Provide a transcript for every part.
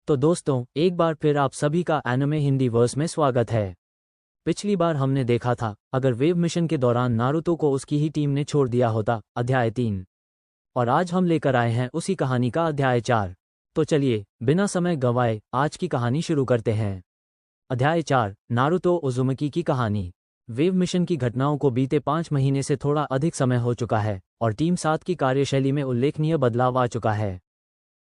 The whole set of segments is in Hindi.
तो दोस्तों, एक बार फिर आप सभी का एनिमे हिंदी वर्स में स्वागत है। पिछली बार हमने देखा था, अगर वेव मिशन के दौरान नारुतो को उसकी ही टीम ने छोड़ दिया होता, अध्याय 3। और आज हम लेकर आए हैं उसी कहानी का अध्याय 4। तो चलिए, बिना समय गंवाए आज की कहानी शुरू करते हैं। अध्याय 4, नारुतो उज़ुमकी की कहानी। वेव मिशन की घटनाओं को बीते 5 महीने से थोड़ा अधिक समय हो चुका है और टीम 7 की कार्यशैली में उल्लेखनीय बदलाव आ चुका है।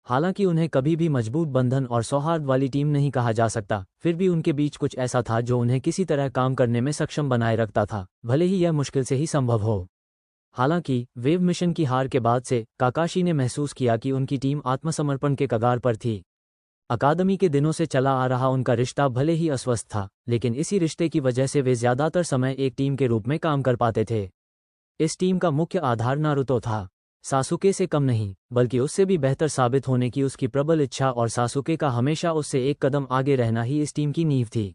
हालांकि उन्हें कभी भी मजबूत बंधन और सौहार्द वाली टीम नहीं कहा जा सकता, फिर भी उनके बीच कुछ ऐसा था जो उन्हें किसी तरह काम करने में सक्षम बनाए रखता था, भले ही यह मुश्किल से ही संभव हो। हालांकि वेव मिशन की हार के बाद से काकाशी ने महसूस किया कि उनकी टीम आत्मसमर्पण के कगार पर थी। अकादमी के दिनों से चला आ रहा उनका रिश्ता भले ही अस्वस्थ था, लेकिन इसी रिश्ते की वजह से वे ज्यादातर समय एक टीम के रूप में काम कर पाते थे। इस टीम का मुख्य आधार नारुतो था। सासुके से कम नहीं, बल्कि उससे भी बेहतर साबित होने की उसकी प्रबल इच्छा और सासुके का हमेशा उससे एक कदम आगे रहना ही इस टीम की नींव थी।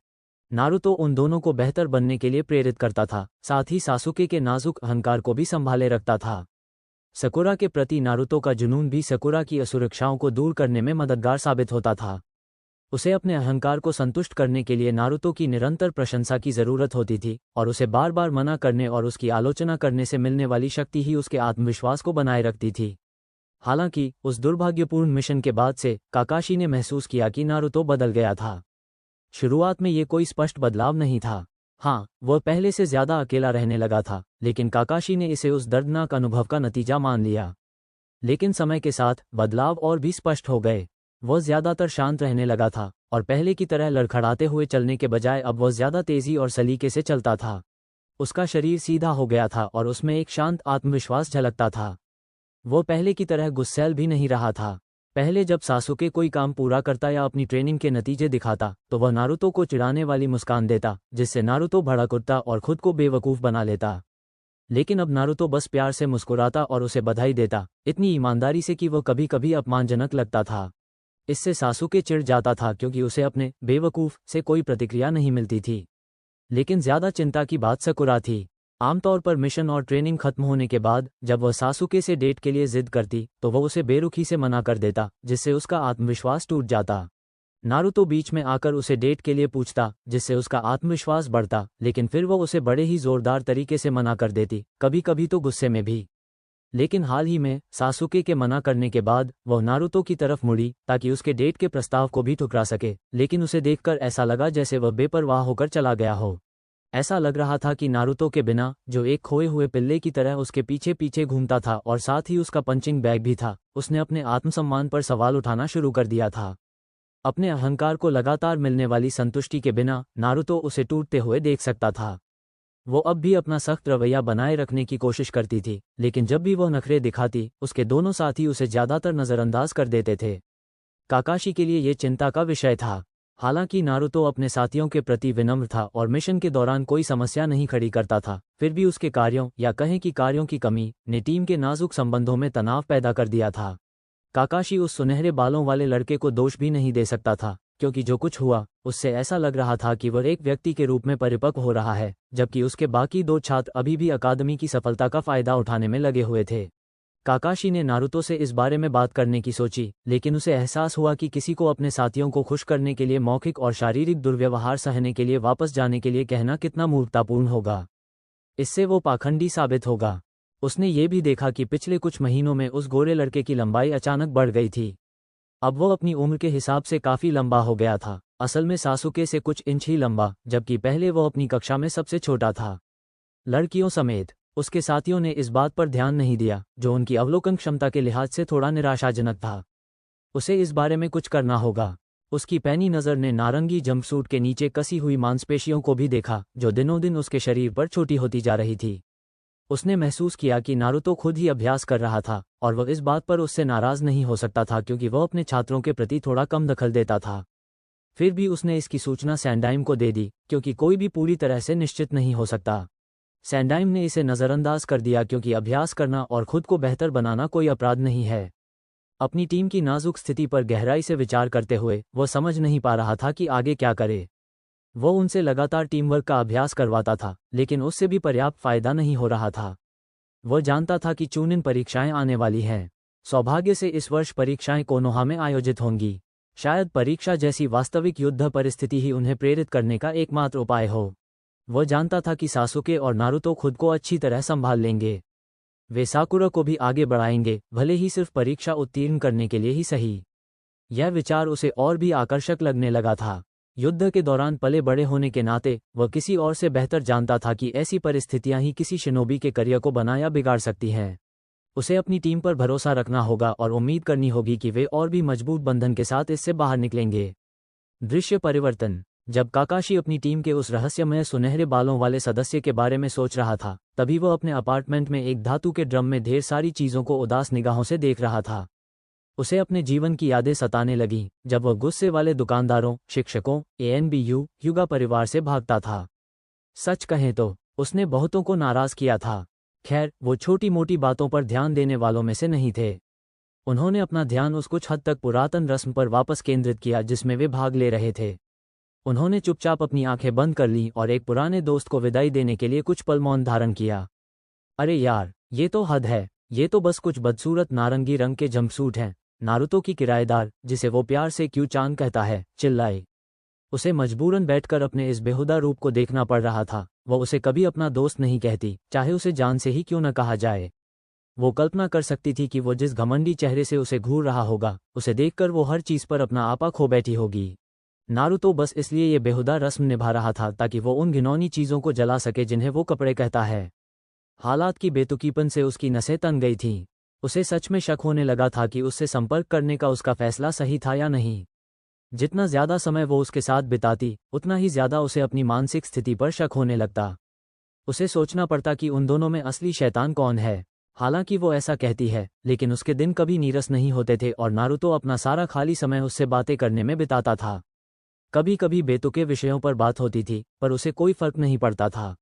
नारुतो उन दोनों को बेहतर बनने के लिए प्रेरित करता था, साथ ही सासुके के नाजुक अहंकार को भी संभाले रखता था। सकुरा के प्रति नारुतो का जुनून भी सकुरा की असुरक्षाओं को दूर करने में मददगार साबित होता था। उसे अपने अहंकार को संतुष्ट करने के लिए नारुतो की निरंतर प्रशंसा की जरूरत होती थी, और उसे बार बार मना करने और उसकी आलोचना करने से मिलने वाली शक्ति ही उसके आत्मविश्वास को बनाए रखती थी। हालांकि उस दुर्भाग्यपूर्ण मिशन के बाद से काकाशी ने महसूस किया कि नारुतो बदल गया था। शुरुआत में ये कोई स्पष्ट बदलाव नहीं था। हाँ, वह पहले से ज्यादा अकेला रहने लगा था, लेकिन काकाशी ने इसे उस दर्दनाक अनुभव का नतीजा मान लिया। लेकिन समय के साथ बदलाव और भी स्पष्ट हो गए। वह ज्यादातर शांत रहने लगा था, और पहले की तरह लड़खड़ाते हुए चलने के बजाय अब वह ज्यादा तेजी और सलीके से चलता था। उसका शरीर सीधा हो गया था और उसमें एक शांत आत्मविश्वास झलकता था। वह पहले की तरह गुस्सैल भी नहीं रहा था। पहले जब सासुके कोई काम पूरा करता या अपनी ट्रेनिंग के नतीजे दिखाता, तो वह नारुतो को चिढ़ाने वाली मुस्कान देता, जिससे नारुतो भड़क उठता और खुद को बेवकूफ़ बना लेता। लेकिन अब नारुतो बस प्यार से मुस्कुराता और उसे बधाई देता, इतनी ईमानदारी से कि वह कभी कभी अपमानजनक लगता था। इससे सासुके चिढ़ जाता था, क्योंकि उसे अपने बेवकूफ़ से कोई प्रतिक्रिया नहीं मिलती थी। लेकिन ज्यादा चिंता की बात सकुरा थी। आमतौर पर मिशन और ट्रेनिंग खत्म होने के बाद जब वह सासुके से डेट के लिए जिद करती, तो वह उसे बेरुखी से मना कर देता, जिससे उसका आत्मविश्वास टूट जाता। नारुतो बीच में आकर उसे डेट के लिए पूछता, जिससे उसका आत्मविश्वास बढ़ता, लेकिन फिर वह उसे बड़े ही जोरदार तरीके से मना कर देती, कभी कभी तो गुस्से में भी। लेकिन हाल ही में सासुके के मना करने के बाद वह नारुतो की तरफ मुड़ी ताकि उसके डेट के प्रस्ताव को भी ठुकरा सके, लेकिन उसे देखकर ऐसा लगा जैसे वह बेपरवाह होकर चला गया हो। ऐसा लग रहा था कि नारुतो के बिना, जो एक खोए हुए पिल्ले की तरह उसके पीछे पीछे घूमता था और साथ ही उसका पंचिंग बैग भी था, उसने अपने आत्मसम्मान पर सवाल उठाना शुरू कर दिया था। अपने अहंकार को लगातार मिलने वाली संतुष्टि के बिना नारुतो उसे टूटते हुए देख सकता था। वो अब भी अपना सख्त रवैया बनाए रखने की कोशिश करती थी, लेकिन जब भी वह नखरे दिखाती, उसके दोनों साथी उसे ज्यादातर नजरअंदाज कर देते थे। काकाशी के लिए ये चिंता का विषय था। हालांकि नारुतो अपने साथियों के प्रति विनम्र था और मिशन के दौरान कोई समस्या नहीं खड़ी करता था, फिर भी उसके कार्यों या कहें कि कार्यों की कमी ने टीम के नाजुक संबंधों में तनाव पैदा कर दिया था। काकाशी उस सुनहरे बालों वाले लड़के को दोष भी नहीं दे सकता था, क्योंकि जो कुछ हुआ उससे ऐसा लग रहा था कि वह एक व्यक्ति के रूप में परिपक्व हो रहा है, जबकि उसके बाकी 2 छात्र अभी भी अकादमी की सफलता का फायदा उठाने में लगे हुए थे। काकाशी ने नारुतो से इस बारे में बात करने की सोची, लेकिन उसे एहसास हुआ कि किसी को अपने साथियों को खुश करने के लिए मौखिक और शारीरिक दुर्व्यवहार सहने के लिए वापस जाने के लिए कहना कितना मूर्खतापूर्ण होगा। इससे वो पाखंडी साबित होगा। उसने ये भी देखा कि पिछले कुछ महीनों में उस गोरे लड़के की लंबाई अचानक बढ़ गई थी। अब वो अपनी उम्र के हिसाब से काफी लंबा हो गया था, असल में सासुके से कुछ इंच ही लंबा, जबकि पहले वो अपनी कक्षा में सबसे छोटा था। लड़कियों समेत उसके साथियों ने इस बात पर ध्यान नहीं दिया, जो उनकी अवलोकन क्षमता के लिहाज से थोड़ा निराशाजनक था। उसे इस बारे में कुछ करना होगा। उसकी पैनी नज़र ने नारंगी जंपसूट के नीचे कसी हुई मांसपेशियों को भी देखा, जो दिनों दिन उसके शरीर पर छोटी होती जा रही थी। उसने महसूस किया कि नारुतो खुद ही अभ्यास कर रहा था, और वह इस बात पर उससे नाराज नहीं हो सकता था, क्योंकि वह अपने छात्रों के प्रति थोड़ा कम दखल देता था। फिर भी उसने इसकी सूचना सैंडाइम को दे दी, क्योंकि कोई भी पूरी तरह से निश्चित नहीं हो सकता। सैंडाइम ने इसे नज़रअंदाज कर दिया, क्योंकि अभ्यास करना और खुद को बेहतर बनाना कोई अपराध नहीं है। अपनी टीम की नाजुक स्थिति पर गहराई से विचार करते हुए वह समझ नहीं पा रहा था कि आगे क्या करे। वह उनसे लगातार टीम वर्क का अभ्यास करवाता था, लेकिन उससे भी पर्याप्त फायदा नहीं हो रहा था। वह जानता था कि चूनिन परीक्षाएं आने वाली हैं। सौभाग्य से इस वर्ष परीक्षाएं कोनोहा में आयोजित होंगी। शायद परीक्षा जैसी वास्तविक युद्ध परिस्थिति ही उन्हें प्रेरित करने का एकमात्र उपाय हो। वह जानता था कि सासुके और नारुतो खुद को अच्छी तरह संभाल लेंगे। वे साकुरा को भी आगे बढ़ाएंगे, भले ही सिर्फ परीक्षा उत्तीर्ण करने के लिए ही सही। यह विचार उसे और भी आकर्षक लगने लगा था। युद्ध के दौरान पले बड़े होने के नाते वह किसी और से बेहतर जानता था कि ऐसी परिस्थितियां ही किसी शिनोबी के करियर को बना या बिगाड़ सकती हैं। उसे अपनी टीम पर भरोसा रखना होगा और उम्मीद करनी होगी कि वे और भी मजबूत बंधन के साथ इससे बाहर निकलेंगे। दृश्य परिवर्तन। जब काकाशी अपनी टीम के उस रहस्यमय सुनहरे बालों वाले सदस्य के बारे में सोच रहा था, तभी वह अपने अपार्टमेंट में एक धातु के ड्रम में ढेर सारी चीज़ों को उदास निगाहों से देख रहा था। उसे अपने जीवन की यादें सताने लगीं, जब वह गुस्से वाले दुकानदारों, शिक्षकों, एएनबीयू युगा परिवार से भागता था। सच कहें तो उसने बहुतों को नाराज किया था। खैर, वो छोटी मोटी बातों पर ध्यान देने वालों में से नहीं थे। उन्होंने अपना ध्यान उस कुछ हद तक पुरातन रस्म पर वापस केंद्रित किया जिसमें वे भाग ले रहे थे। उन्होंने चुपचाप अपनी आंखें बंद कर लीं और एक पुराने दोस्त को विदाई देने के लिए कुछ पल मौन धारण किया। अरे यार, ये तो हद है। ये तो बस कुछ बदसूरत नारंगी रंग के जंपसूट हैं। नारुतो की किराएदार, जिसे वो प्यार से क्यू चान कहता है, चिल्लाई। उसे मजबूरन बैठकर अपने इस बेहुदा रूप को देखना पड़ रहा था। वह उसे कभी अपना दोस्त नहीं कहती, चाहे उसे जान से ही क्यों न कहा जाए। वो कल्पना कर सकती थी कि वो जिस घमंडी चेहरे से उसे घूर रहा होगा, उसे देखकर वो हर चीज पर अपना आपा खो बैठी होगी। नारुतो बस इसलिए ये बेहुदा रस्म निभा रहा था ताकि वो उन घिनौनी चीजों को जला सके जिन्हें वो कपड़े कहता है। हालात की बेतुकीपन से उसकी नसें तन गई थीं। उसे सच में शक होने लगा था कि उससे संपर्क करने का उसका फैसला सही था या नहीं। जितना ज्यादा समय वो उसके साथ बिताती, उतना ही ज्यादा उसे अपनी मानसिक स्थिति पर शक होने लगता। उसे सोचना पड़ता कि उन दोनों में असली शैतान कौन है। हालांकि वो ऐसा कहती है, लेकिन उसके दिन कभी नीरस नहीं होते थे और नारुतो अपना सारा खाली समय उससे बातें करने में बिताता था। कभी कभी बेतुके विषयों पर बात होती थी, पर उसे कोई फर्क नहीं पड़ता था।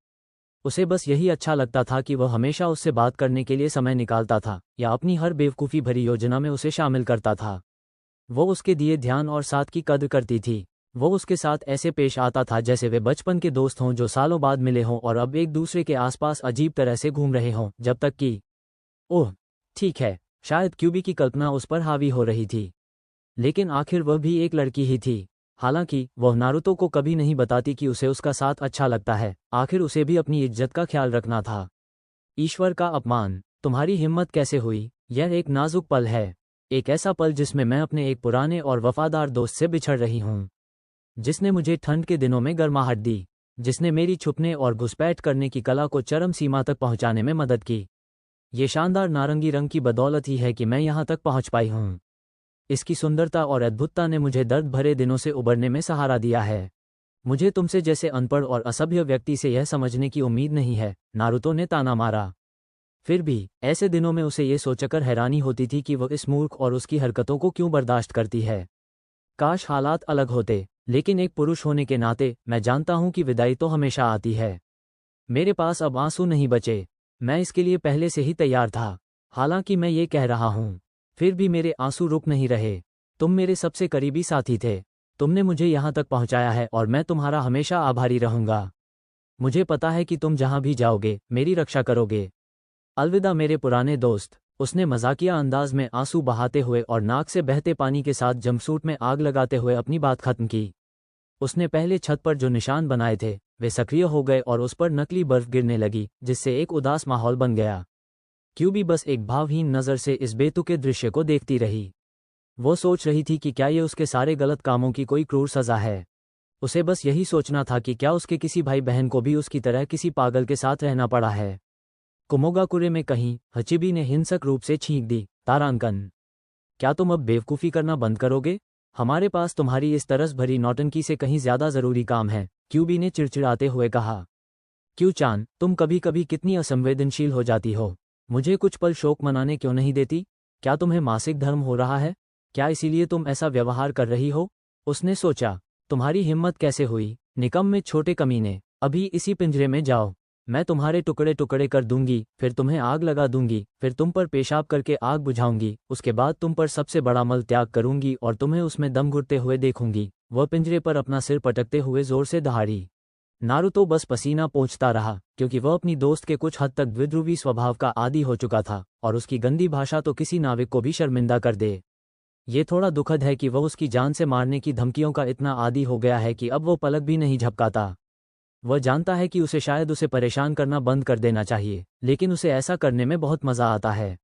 उसे बस यही अच्छा लगता था कि वह हमेशा उससे बात करने के लिए समय निकालता था या अपनी हर बेवकूफ़ी भरी योजना में उसे शामिल करता था। वो उसके दिए ध्यान और साथ की कद्र करती थी। वो उसके साथ ऐसे पेश आता था जैसे वे बचपन के दोस्त हों जो सालों बाद मिले हों और अब एक दूसरे के आसपास अजीब तरह से घूम रहे हों, जब तक कि ओह ठीक है, शायद क्यूबी की कल्पना उस पर हावी हो रही थी। लेकिन आखिर वह भी एक लड़की ही थी। हालांकि वह नारुतो को कभी नहीं बताती कि उसे उसका साथ अच्छा लगता है। आखिर उसे भी अपनी इज्जत का ख्याल रखना था। ईश्वर का अपमान, तुम्हारी हिम्मत कैसे हुई? यह एक नाजुक पल है। एक ऐसा पल जिसमें मैं अपने एक पुराने और वफादार दोस्त से बिछड़ रही हूँ, जिसने मुझे ठंड के दिनों में गर्माहट दी, जिसने मेरी छुपने और घुसपैठ करने की कला को चरम सीमा तक पहुंचाने में मदद की। ये शानदार नारंगी रंग की बदौलत ही है कि मैं यहाँ तक पहुँच पाई हूँ। इसकी सुंदरता और अद्भुतता ने मुझे दर्द भरे दिनों से उबरने में सहारा दिया है। मुझे तुमसे जैसे अनपढ़ और असभ्य व्यक्ति से यह समझने की उम्मीद नहीं है, नारुतो ने ताना मारा। फिर भी ऐसे दिनों में उसे ये सोचकर हैरानी होती थी कि वह इस मूर्ख और उसकी हरकतों को क्यों बर्दाश्त करती है। काश हालात अलग होते, लेकिन एक पुरुष होने के नाते मैं जानता हूं कि विदाई तो हमेशा आती है। मेरे पास अब आंसू नहीं बचे। मैं इसके लिए पहले से ही तैयार था। हालांकि मैं ये कह रहा हूं, फिर भी मेरे आंसू रुक नहीं रहे। तुम मेरे सबसे करीबी साथी थे। तुमने मुझे यहाँ तक पहुँचाया है और मैं तुम्हारा हमेशा आभारी रहूँगा। मुझे पता है कि तुम जहाँ भी जाओगे मेरी रक्षा करोगे। अलविदा मेरे पुराने दोस्त। उसने मजाकिया अंदाज में आंसू बहाते हुए और नाक से बहते पानी के साथ जंपसूट में आग लगाते हुए अपनी बात खत्म की। उसने पहले छत पर जो निशान बनाए थे वे सक्रिय हो गए और उस पर नकली बर्फ गिरने लगी, जिससे एक उदास माहौल बन गया। क्यूबी बस एक भावहीन नज़र से इस बेतुके दृश्य को देखती रही। वो सोच रही थी कि क्या ये उसके सारे गलत कामों की कोई क्रूर सज़ा है। उसे बस यही सोचना था कि क्या उसके किसी भाई बहन को भी उसकी तरह किसी पागल के साथ रहना पड़ा है। कुमोगाकुरे में कहीं हचिबी ने हिंसक रूप से छींक दी, तारांकन, क्या तुम अब बेवकूफ़ी करना बंद करोगे? हमारे पास तुम्हारी इस तरस भरी नौटंकी से कहीं ज्यादा जरूरी काम है, क्यूबी ने चिड़चिड़ाते हुए कहा। क्यू-चान, तुम कभी कभी कितनी असंवेदनशील हो जाती हो। मुझे कुछ पल शोक मनाने क्यों नहीं देती? क्या तुम्हें मासिक धर्म हो रहा है? क्या इसीलिए तुम ऐसा व्यवहार कर रही हो? उसने सोचा, तुम्हारी हिम्मत कैसे हुई, निकम्मे छोटे कमीने। अभी इसी पिंजरे में जाओ। मैं तुम्हारे टुकड़े टुकड़े कर दूंगी, फिर तुम्हें आग लगा दूंगी, फिर तुम पर पेशाब करके आग बुझाऊंगी, उसके बाद तुम पर सबसे बड़ा मल त्याग करूंगी और तुम्हें उसमें दम घुटते हुए देखूंगी। वह पिंजरे पर अपना सिर पटकते हुए जोर से दहाड़ी। नारुतो बस पसीना पोंछता रहा, क्योंकि वह अपनी दोस्त के कुछ हद तक द्विध्रुवी स्वभाव का आदी हो चुका था और उसकी गंदी भाषा तो किसी नाविक को भी शर्मिंदा कर दे। ये थोड़ा दुखद है कि वह उसकी जान से मारने की धमकियों का इतना आदी हो गया है कि अब वो पलक भी नहीं झपकाता। वह जानता है कि उसे शायद उसे परेशान करना बंद कर देना चाहिए, लेकिन उसे ऐसा करने में बहुत मज़ा आता है।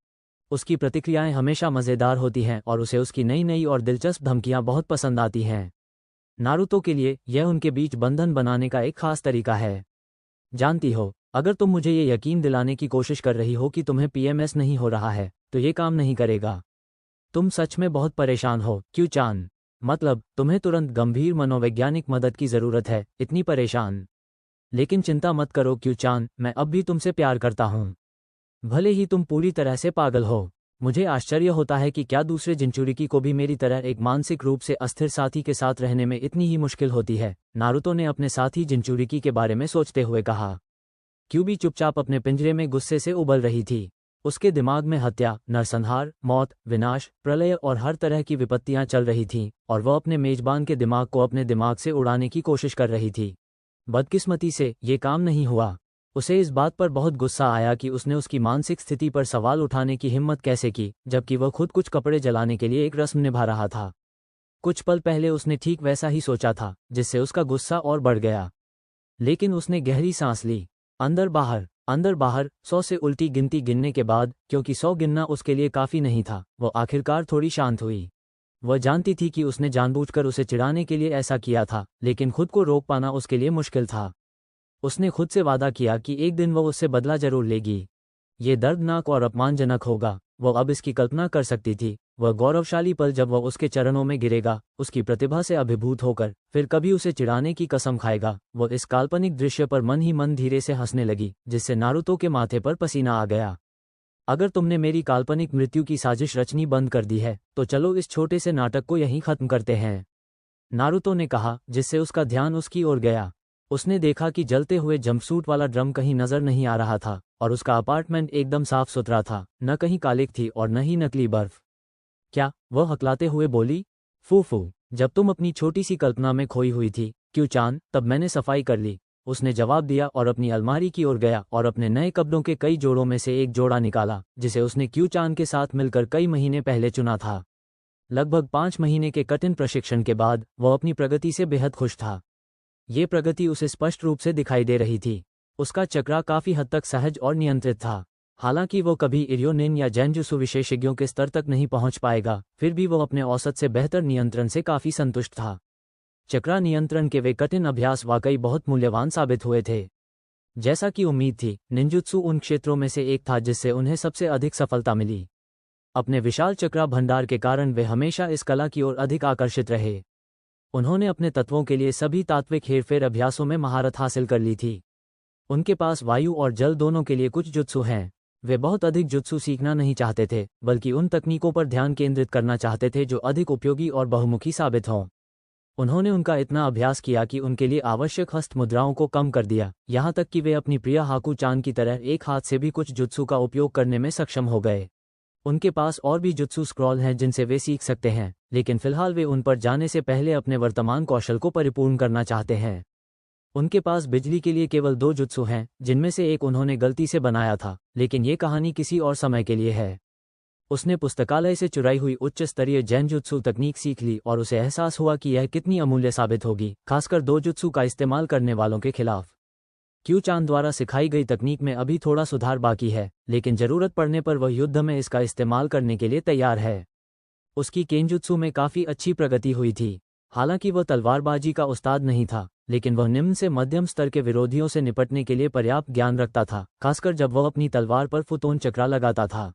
उसकी प्रतिक्रियाएं हमेशा मज़ेदार होती हैं और उसे उसकी नई नई और दिलचस्प धमकियां बहुत पसंद आती हैं। नारुतो के लिए यह उनके बीच बंधन बनाने का एक खास तरीका है। जानती हो, अगर तुम मुझे ये यकीन दिलाने की कोशिश कर रही हो कि तुम्हें पीएमएस नहीं हो रहा है, तो ये काम नहीं करेगा। तुम सच में बहुत परेशान हो, क्यू-चान। मतलब, तुम्हें तुरंत गंभीर मनोवैज्ञानिक मदद की ज़रूरत है, इतनी परेशान। लेकिन चिंता मत करो क्यू-चान, मैं अब भी तुमसे प्यार करता हूँ। भले ही तुम पूरी तरह से पागल हो। मुझे आश्चर्य होता है कि क्या दूसरे जिनचुरिकी को भी मेरी तरह एक मानसिक रूप से अस्थिर साथी के साथ रहने में इतनी ही मुश्किल होती है, नारुतो ने अपने साथी जिनचुरिकी के बारे में सोचते हुए कहा। क्यूबी चुपचाप अपने पिंजरे में गुस्से से उबल रही थी। उसके दिमाग में हत्या, नरसंहार, मौत, विनाश, प्रलय और हर तरह की विपत्तियां चल रही थीं, और वह अपने मेजबान के दिमाग को अपने दिमाग से उड़ाने की कोशिश कर रही थी। बदकिस्मती से ये काम नहीं हुआ। उसे इस बात पर बहुत गुस्सा आया कि उसने उसकी मानसिक स्थिति पर सवाल उठाने की हिम्मत कैसे की, जबकि वह खुद कुछ कपड़े जलाने के लिए एक रस्म निभा रहा था। कुछ पल पहले उसने ठीक वैसा ही सोचा था, जिससे उसका गुस्सा और बढ़ गया। लेकिन उसने गहरी सांस ली। अंदर बाहर 100 से उल्टी गिनती गिनने के बाद, क्योंकि 100 गिनना उसके लिए काफ़ी नहीं था, वो आखिरकार थोड़ी शांत हुई। वह जानती थी कि उसने जानबूझकर उसे चिढ़ाने के लिए ऐसा किया था, लेकिन खुद को रोक पाना उसके लिए मुश्किल था। उसने खुद से वादा किया कि एक दिन वह उससे बदला जरूर लेगी। ये दर्दनाक और अपमानजनक होगा, वह अब इसकी कल्पना कर सकती थी। वह गौरवशाली पल जब वह उसके चरणों में गिरेगा, उसकी प्रतिभा से अभिभूत होकर, फिर कभी उसे चिढ़ाने की कसम खाएगा। वह इस काल्पनिक दृश्य पर मन ही मन धीरे से हंसने लगी, जिससे नारुतो के माथे पर पसीना आ गया। अगर तुमने मेरी काल्पनिक मृत्यु की साजिश रचनी बंद कर दी है, तो चलो इस छोटे से नाटक को यहीं खत्म करते हैं, नारुतो ने कहा, जिससे उसका ध्यान उसकी ओर गया। उसने देखा कि जलते हुए जंपसूट वाला ड्रम कहीं नजर नहीं आ रहा था, और उसका अपार्टमेंट एकदम साफ सुथरा था, न कहीं कालिक थी और न ही नकली बर्फ। क्या? वह हकलाते हुए बोली। फूफू, जब तुम अपनी छोटी सी कल्पना में खोई हुई थी क्यू-चान, तब मैंने सफाई कर ली, उसने जवाब दिया और अपनी अलमारी की ओर गया और अपने नए कपड़ों के कई जोड़ों में से एक जोड़ा निकाला, जिसे उसने क्यू-चान के साथ मिलकर कई महीने पहले चुना था। लगभग 5 महीने के कठिन प्रशिक्षण के बाद वह अपनी प्रगति से बेहद खुश था। ये प्रगति उसे स्पष्ट रूप से दिखाई दे रही थी। उसका चक्रा काफी हद तक सहज और नियंत्रित था। हालांकि वो कभी इरियोनिन या जैनजुत्सु विशेषज्ञों के स्तर तक नहीं पहुंच पाएगा, फिर भी वो अपने औसत से बेहतर नियंत्रण से काफी संतुष्ट था। चक्रा नियंत्रण के वे कठिन अभ्यास वाकई बहुत मूल्यवान साबित हुए थे। जैसा कि उम्मीद थी, निंजुत्सु उन क्षेत्रों में से एक था जिससे उन्हें सबसे अधिक सफलता मिली। अपने विशाल चक्रा भंडार के कारण वे हमेशा इस कला की ओर अधिक आकर्षित रहे। उन्होंने अपने तत्वों के लिए सभी तात्विक हेरफेर अभ्यासों में महारत हासिल कर ली थी। उनके पास वायु और जल दोनों के लिए कुछ जुत्सु हैं। वे बहुत अधिक जुत्सु सीखना नहीं चाहते थे, बल्कि उन तकनीकों पर ध्यान केंद्रित करना चाहते थे जो अधिक उपयोगी और बहुमुखी साबित हों। उन्होंने उनका इतना अभ्यास किया कि उनके लिए आवश्यक हस्त मुद्राओं को कम कर दिया, यहाँ तक कि वे अपनी प्रिय हाकू-चान की तरह एक हाथ से भी कुछ जुत्सु का उपयोग करने में सक्षम हो गए। उनके पास और भी जुत्सु स्क्रॉल हैं जिनसे वे सीख सकते हैं, लेकिन फिलहाल वे उन पर जाने से पहले अपने वर्तमान कौशल को परिपूर्ण करना चाहते हैं। उनके पास बिजली के लिए केवल 2 जुत्सु हैं, जिनमें से एक उन्होंने गलती से बनाया था, लेकिन ये कहानी किसी और समय के लिए है। उसने पुस्तकालय से चुराई हुई उच्च स्तरीय जैनजुत्सु तकनीक सीख ली और उसे एहसास हुआ कि यह कितनी अमूल्य साबित होगी, खासकर 2 जुत्सु का इस्तेमाल करने वालों के खिलाफ। क्यू-चान द्वारा सिखाई गई तकनीक में अभी थोड़ा सुधार बाकी है, लेकिन जरूरत पड़ने पर वह युद्ध में इसका इस्तेमाल करने के लिए तैयार है। उसकी केंजुत्सु में काफी अच्छी प्रगति हुई थी। हालांकि वह तलवारबाजी का उस्ताद नहीं था, लेकिन वह निम्न से मध्यम स्तर के विरोधियों से निपटने के लिए पर्याप्त ज्ञान रखता था, खासकर जब वह अपनी तलवार पर फुतोन चक्रा लगाता था।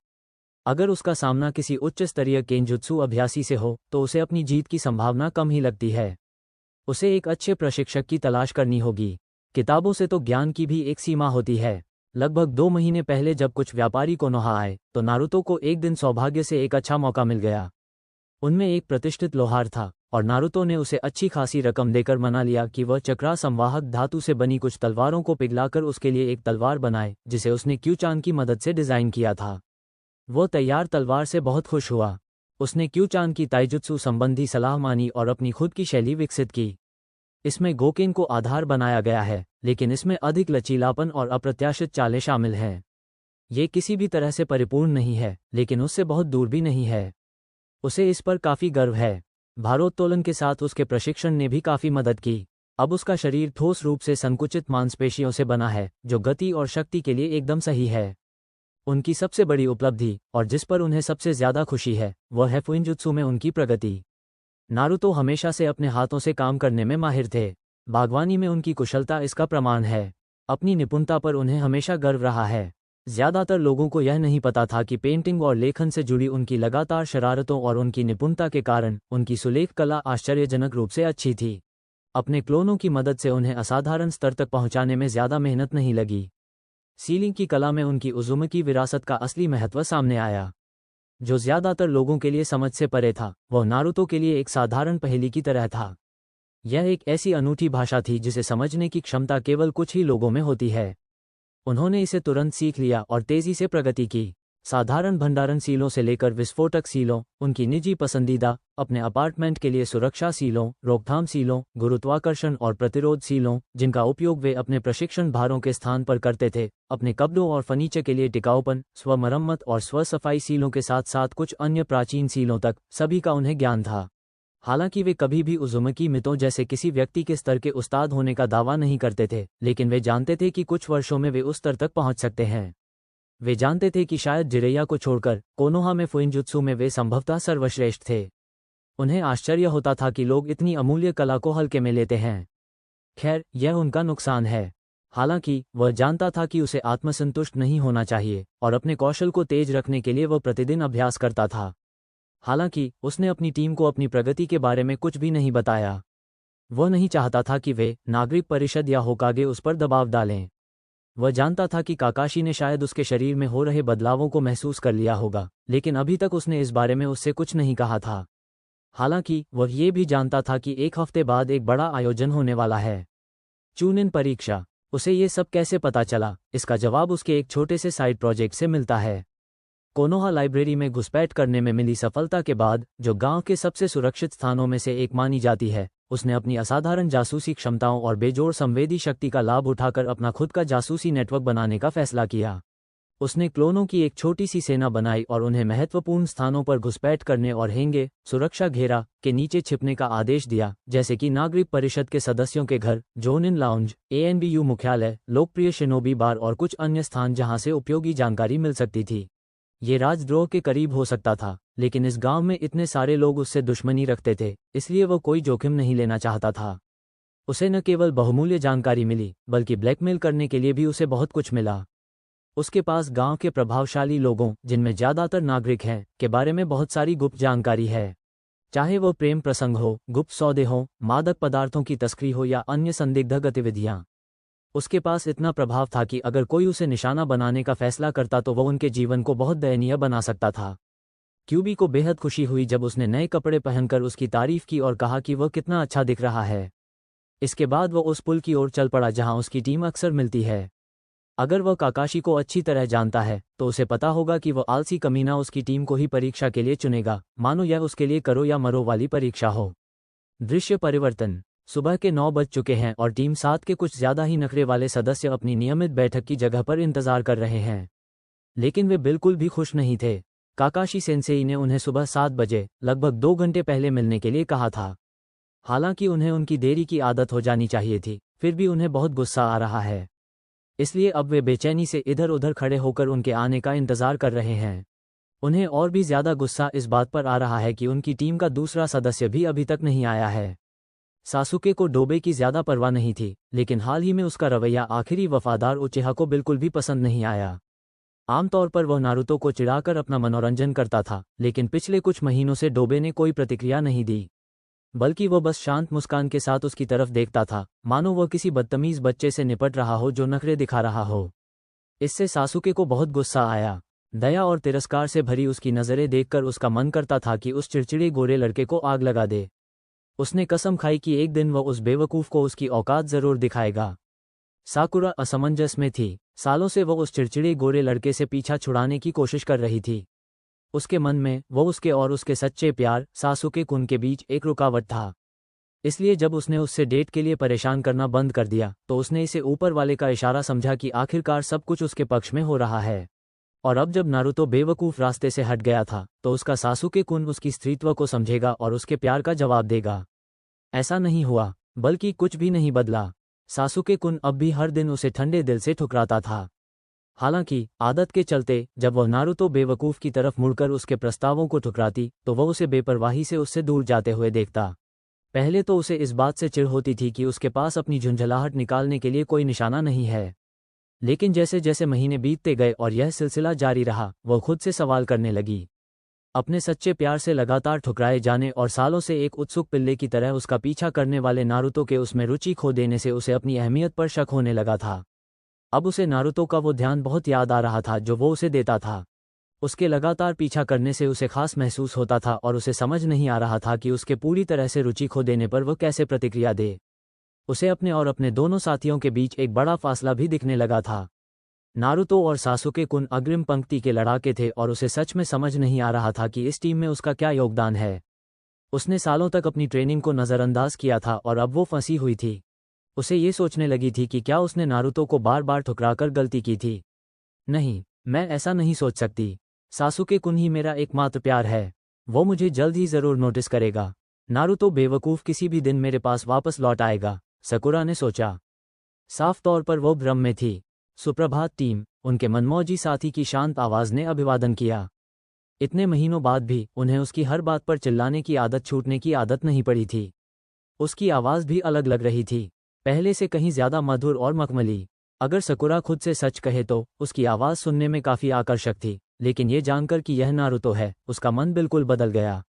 अगर उसका सामना किसी उच्च स्तरीय केंजुत्सु अभ्यासी से हो, तो उसे अपनी जीत की संभावना कम ही लगती है। उसे एक अच्छे प्रशिक्षक की तलाश करनी होगी। किताबों से तो ज्ञान की भी एक सीमा होती है। लगभग 2 महीने पहले जब कुछ व्यापारी कोनोहा आए, तो नारुतो को एक दिन सौभाग्य से एक अच्छा मौका मिल गया। उनमें एक प्रतिष्ठित लोहार था, और नारुतो ने उसे अच्छी खासी रकम देकर मना लिया कि वह चक्रा संवाहक धातु से बनी कुछ तलवारों को पिघलाकर उसके लिए एक तलवार बनाए, जिसे उसने क्यू-चान की मदद से डिजाइन किया था। वो तैयार तलवार से बहुत खुश हुआ। उसने क्यू-चान की ताइजुत्सु संबंधी सलाह मानी और अपनी खुद की शैली विकसित की। इसमें गोकेन को आधार बनाया गया है, लेकिन इसमें अधिक लचीलापन और अप्रत्याशित चालें शामिल हैं। ये किसी भी तरह से परिपूर्ण नहीं है, लेकिन उससे बहुत दूर भी नहीं है। उसे इस पर काफ़ी गर्व है। भारोत्तोलन के साथ उसके प्रशिक्षण ने भी काफ़ी मदद की। अब उसका शरीर ठोस रूप से संकुचित मांसपेशियों से बना है, जो गति और शक्ति के लिए एकदम सही है। उनकी सबसे बड़ी उपलब्धि, और जिस पर उन्हें सबसे ज़्यादा खुशी है, वह है फुइंजुत्सु में उनकी प्रगति। नारुतो हमेशा से अपने हाथों से काम करने में माहिर थे। बागवानी में उनकी कुशलता इसका प्रमाण है। अपनी निपुणता पर उन्हें हमेशा गर्व रहा है। ज़्यादातर लोगों को यह नहीं पता था कि पेंटिंग और लेखन से जुड़ी उनकी लगातार शरारतों और उनकी निपुणता के कारण उनकी सुलेख कला आश्चर्यजनक रूप से अच्छी थी। अपने क्लोनों की मदद से उन्हें असाधारण स्तर तक पहुंचाने में ज़्यादा मेहनत नहीं लगी। सीलिंग की कला में उनकी उज़ुमकी विरासत का असली महत्व सामने आया। जो ज़्यादातर लोगों के लिए समझ से परे था, वह नारुतो के लिए एक साधारण पहेली की तरह था। यह एक ऐसी अनूठी भाषा थी जिसे समझने की क्षमता केवल कुछ ही लोगों में होती है। उन्होंने इसे तुरंत सीख लिया और तेज़ी से प्रगति की। साधारण भंडारण सीलों से लेकर विस्फोटक सीलों, उनकी निजी पसंदीदा, अपने अपार्टमेंट के लिए सुरक्षा सीलों, रोकथाम सीलों, गुरुत्वाकर्षण और प्रतिरोध सीलों, जिनका उपयोग वे अपने प्रशिक्षण भारों के स्थान पर करते थे, अपने कपड़ों और फर्नीचर के लिए टिकाऊपन, स्वमरम्मत और स्व-सफाई सीलों के साथ साथ कुछ अन्य प्राचीन सीलों तक, सभी का उन्हें ज्ञान था। हालांकि वे कभी भी उज़ुमकी मितो जैसे किसी व्यक्ति के स्तर के उस्ताद होने का दावा नहीं करते थे, लेकिन वे जानते थे कि कुछ वर्षों में वे उस स्तर तक पहुंच सकते हैं। वे जानते थे कि शायद जिरैया को छोड़कर कोनोहा में फुइंजुत्सु में वे संभवतः सर्वश्रेष्ठ थे। उन्हें आश्चर्य होता था कि लोग इतनी अमूल्य कला को हल्के में लेते हैं। खैर, यह उनका नुकसान है। हालांकि वह जानता था कि उसे आत्मसंतुष्ट नहीं होना चाहिए, और अपने कौशल को तेज रखने के लिए वह प्रतिदिन अभ्यास करता था। हालांकि उसने अपनी टीम को अपनी प्रगति के बारे में कुछ भी नहीं बताया। वह नहीं चाहता था कि वे, नागरिक परिषद या होकागे, उस पर दबाव डालें। वह जानता था कि काकाशी ने शायद उसके शरीर में हो रहे बदलावों को महसूस कर लिया होगा, लेकिन अभी तक उसने इस बारे में उससे कुछ नहीं कहा था। हालांकि वह ये भी जानता था कि एक हफ्ते बाद एक बड़ा आयोजन होने वाला है, चूनिन परीक्षा। उसे ये सब कैसे पता चला? इसका जवाब उसके एक छोटे से साइड प्रोजेक्ट से मिलता है। कोनोहा लाइब्रेरी में घुसपैठ करने में मिली सफलता के बाद, जो गांव के सबसे सुरक्षित स्थानों में से एक मानी जाती है, उसने अपनी असाधारण जासूसी क्षमताओं और बेजोड़ संवेदी शक्ति का लाभ उठाकर अपना खुद का जासूसी नेटवर्क बनाने का फैसला किया। उसने क्लोनों की एक छोटी सी सेना बनाई और उन्हें महत्वपूर्ण स्थानों पर घुसपैठ करने और हेंगे, सुरक्षा घेरा, के नीचे छिपने का आदेश दिया, जैसे कि नागरिक परिषद के सदस्यों के घर, जोनिन लाउंज, एएनबीयू मुख्यालय, लोकप्रिय शिनोबी बार और कुछ अन्य स्थान जहां से उपयोगी जानकारी मिल सकती थी। ये राजद्रोह के करीब हो सकता था, लेकिन इस गांव में इतने सारे लोग उससे दुश्मनी रखते थे, इसलिए वह कोई जोखिम नहीं लेना चाहता था। उसे न केवल बहुमूल्य जानकारी मिली, बल्कि ब्लैकमेल करने के लिए भी उसे बहुत कुछ मिला। उसके पास गांव के प्रभावशाली लोगों, जिनमें ज़्यादातर नागरिक हैं, के बारे में बहुत सारी गुप्त जानकारी है। चाहे वह प्रेम प्रसंग हो, गुप्त सौदे हों, मादक पदार्थों की तस्करी हो या अन्य संदिग्ध गतिविधियां। उसके पास इतना प्रभाव था कि अगर कोई उसे निशाना बनाने का फैसला करता तो वह उनके जीवन को बहुत दयनीय बना सकता था। क्यूबी को बेहद खुशी हुई जब उसने नए कपड़े पहनकर उसकी तारीफ की और कहा कि वह कितना अच्छा दिख रहा है। इसके बाद वह उस पुल की ओर चल पड़ा जहां उसकी टीम अक्सर मिलती है। अगर वह काकाशी को अच्छी तरह जानता है, तो उसे पता होगा कि वह आलसी कमीना उसकी टीम को ही परीक्षा के लिए चुनेगा, मानो यह उसके लिए करो या मरो वाली परीक्षा हो। दृश्य परिवर्तन। सुबह के 9 बज चुके हैं और टीम 7 के कुछ ज्यादा ही नखरे वाले सदस्य अपनी नियमित बैठक की जगह पर इंतजार कर रहे हैं। लेकिन वे बिल्कुल भी खुश नहीं थे। काकाशी सेंसेई ने उन्हें सुबह 7 बजे, लगभग 2 घंटे पहले मिलने के लिए कहा था। हालांकि उन्हें उनकी देरी की आदत हो जानी चाहिए थी, फिर भी उन्हें बहुत गुस्सा आ रहा है। इसलिए अब वे बेचैनी से इधर उधर खड़े होकर उनके आने का इंतजार कर रहे हैं। उन्हें और भी ज्यादा गुस्सा इस बात पर आ रहा है कि उनकी टीम का दूसरा सदस्य भी अभी तक नहीं आया है। सासुके को डोबे की ज्यादा परवाह नहीं थी, लेकिन हाल ही में उसका रवैया आखिरी वफादार उचिहा को बिल्कुल भी पसंद नहीं आया। आमतौर पर वह नारुतो को चिढ़ाकर अपना मनोरंजन करता था, लेकिन पिछले कुछ महीनों से डोबे ने कोई प्रतिक्रिया नहीं दी, बल्कि वह बस शांत मुस्कान के साथ उसकी तरफ देखता था, मानो वह किसी बदतमीज बच्चे से निपट रहा हो जो नखरे दिखा रहा हो। इससे सासुके को बहुत गुस्सा आया। दया और तिरस्कार से भरी उसकी नज़रें देखकर उसका मन करता था कि उस चिड़चिड़े गोरे लड़के को आग लगा दे। उसने कसम खाई कि एक दिन वह उस बेवकूफ़ को उसकी औकात जरूर दिखाएगा। साकुरा असमंजस में थी। सालों से वह उस चिड़चिड़े गोरे लड़के से पीछा छुड़ाने की कोशिश कर रही थी। उसके मन में वह उसके और उसके सच्चे प्यार, सासुके कुन के बीच एक रुकावट था। इसलिए जब उसने उससे डेट के लिए परेशान करना बंद कर दिया, तो उसने इसे ऊपर वाले का इशारा समझा कि आखिरकार सब कुछ उसके पक्ष में हो रहा है। और अब जब नारुतो बेवकूफ़ रास्ते से हट गया था तो उसका सासुके कुन उसकी स्त्रीत्व को समझेगा और उसके प्यार का जवाब देगा। ऐसा नहीं हुआ, बल्कि कुछ भी नहीं बदला। सासुके कुन अब भी हर दिन उसे ठंडे दिल से ठुकराता था। हालांकि आदत के चलते जब वह नारुतो बेवकूफ़ की तरफ मुड़कर उसके प्रस्तावों को ठुकराती तो वह उसे बेपरवाही से उससे दूर जाते हुए देखता। पहले तो उसे इस बात से चिढ़ होती थी कि उसके पास अपनी झुंझलाहट निकालने के लिए कोई निशाना नहीं है, लेकिन जैसे जैसे महीने बीतते गए और यह सिलसिला जारी रहा, वह खुद से सवाल करने लगी। अपने सच्चे प्यार से लगातार ठुकराए जाने और सालों से एक उत्सुक पिल्ले की तरह उसका पीछा करने वाले नारुतो के उसमें रुचि खो देने से उसे अपनी अहमियत पर शक होने लगा था। अब उसे नारुतो का वो ध्यान बहुत याद आ रहा था जो वो उसे देता था। उसके लगातार पीछा करने से उसे खास महसूस होता था और उसे समझ नहीं आ रहा था कि उसके पूरी तरह से रुचि खो देने पर वह कैसे प्रतिक्रिया दे। उसे अपने और अपने दोनों साथियों के बीच एक बड़ा फासला भी दिखने लगा था। नारुतो और सासुके कुन अग्रिम पंक्ति के लड़ाके थे और उसे सच में समझ नहीं आ रहा था कि इस टीम में उसका क्या योगदान है। उसने सालों तक अपनी ट्रेनिंग को नज़रअंदाज किया था और अब वो फंसी हुई थी। उसे ये सोचने लगी थी कि क्या उसने नारुतो को बार बार ठुकराकर गलती की थी। नहीं, मैं ऐसा नहीं सोच सकती। सासुके कुन ही मेरा एकमात्र प्यार है। वो मुझे जल्द ही जरूर नोटिस करेगा। नारुतो बेवकूफ़ किसी भी दिन मेरे पास वापस लौट आएगा, सकुरा ने सोचा। साफ तौर पर वो भ्रम में थी। सुप्रभात टीम, उनके मनमौजी साथी की शांत आवाज़ ने अभिवादन किया। इतने महीनों बाद भी उन्हें उसकी हर बात पर चिल्लाने की आदत छूटने की आदत नहीं पड़ी थी। उसकी आवाज़ भी अलग लग रही थी, पहले से कहीं ज़्यादा मधुर और मखमली। अगर सकुरा खुद से सच कहे तो उसकी आवाज़ सुनने में काफ़ी आकर्षक थी, लेकिन ये जानकर कि यह नारुतो है, उसका मन बिल्कुल बदल गया।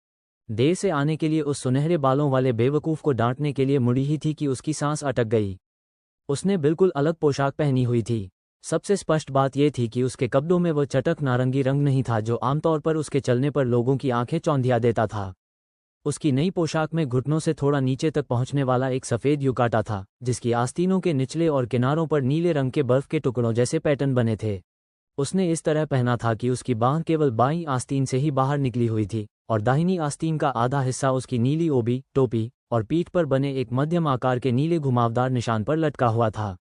देर से आने के लिए उस सुनहरे बालों वाले बेवकूफ़ को डांटने के लिए मुड़ी ही थी कि उसकी सांस अटक गई। उसने बिल्कुल अलग पोशाक पहनी हुई थी। सबसे स्पष्ट बात यह थी कि उसके कपड़ों में वह चटक नारंगी रंग नहीं था जो आमतौर पर उसके चलने पर लोगों की आंखें चौंधिया देता था। उसकी नई पोशाक में घुटनों से थोड़ा नीचे तक पहुंचने वाला एक सफ़ेद युकाटा था, जिसकी आस्तीनों के निचले और किनारों पर नीले रंग के बर्फ के टुकड़ों जैसे पैटर्न बने थे। उसने इस तरह पहना था कि उसकी बांह केवल बाईं आस्तीन से ही बाहर निकली हुई थी और दाहिनी आस्तीन का आधा हिस्सा उसकी नीली ओबी, टोपी और पीठ पर बने एक मध्यम आकार के नीले घुमावदार निशान पर लटका हुआ था।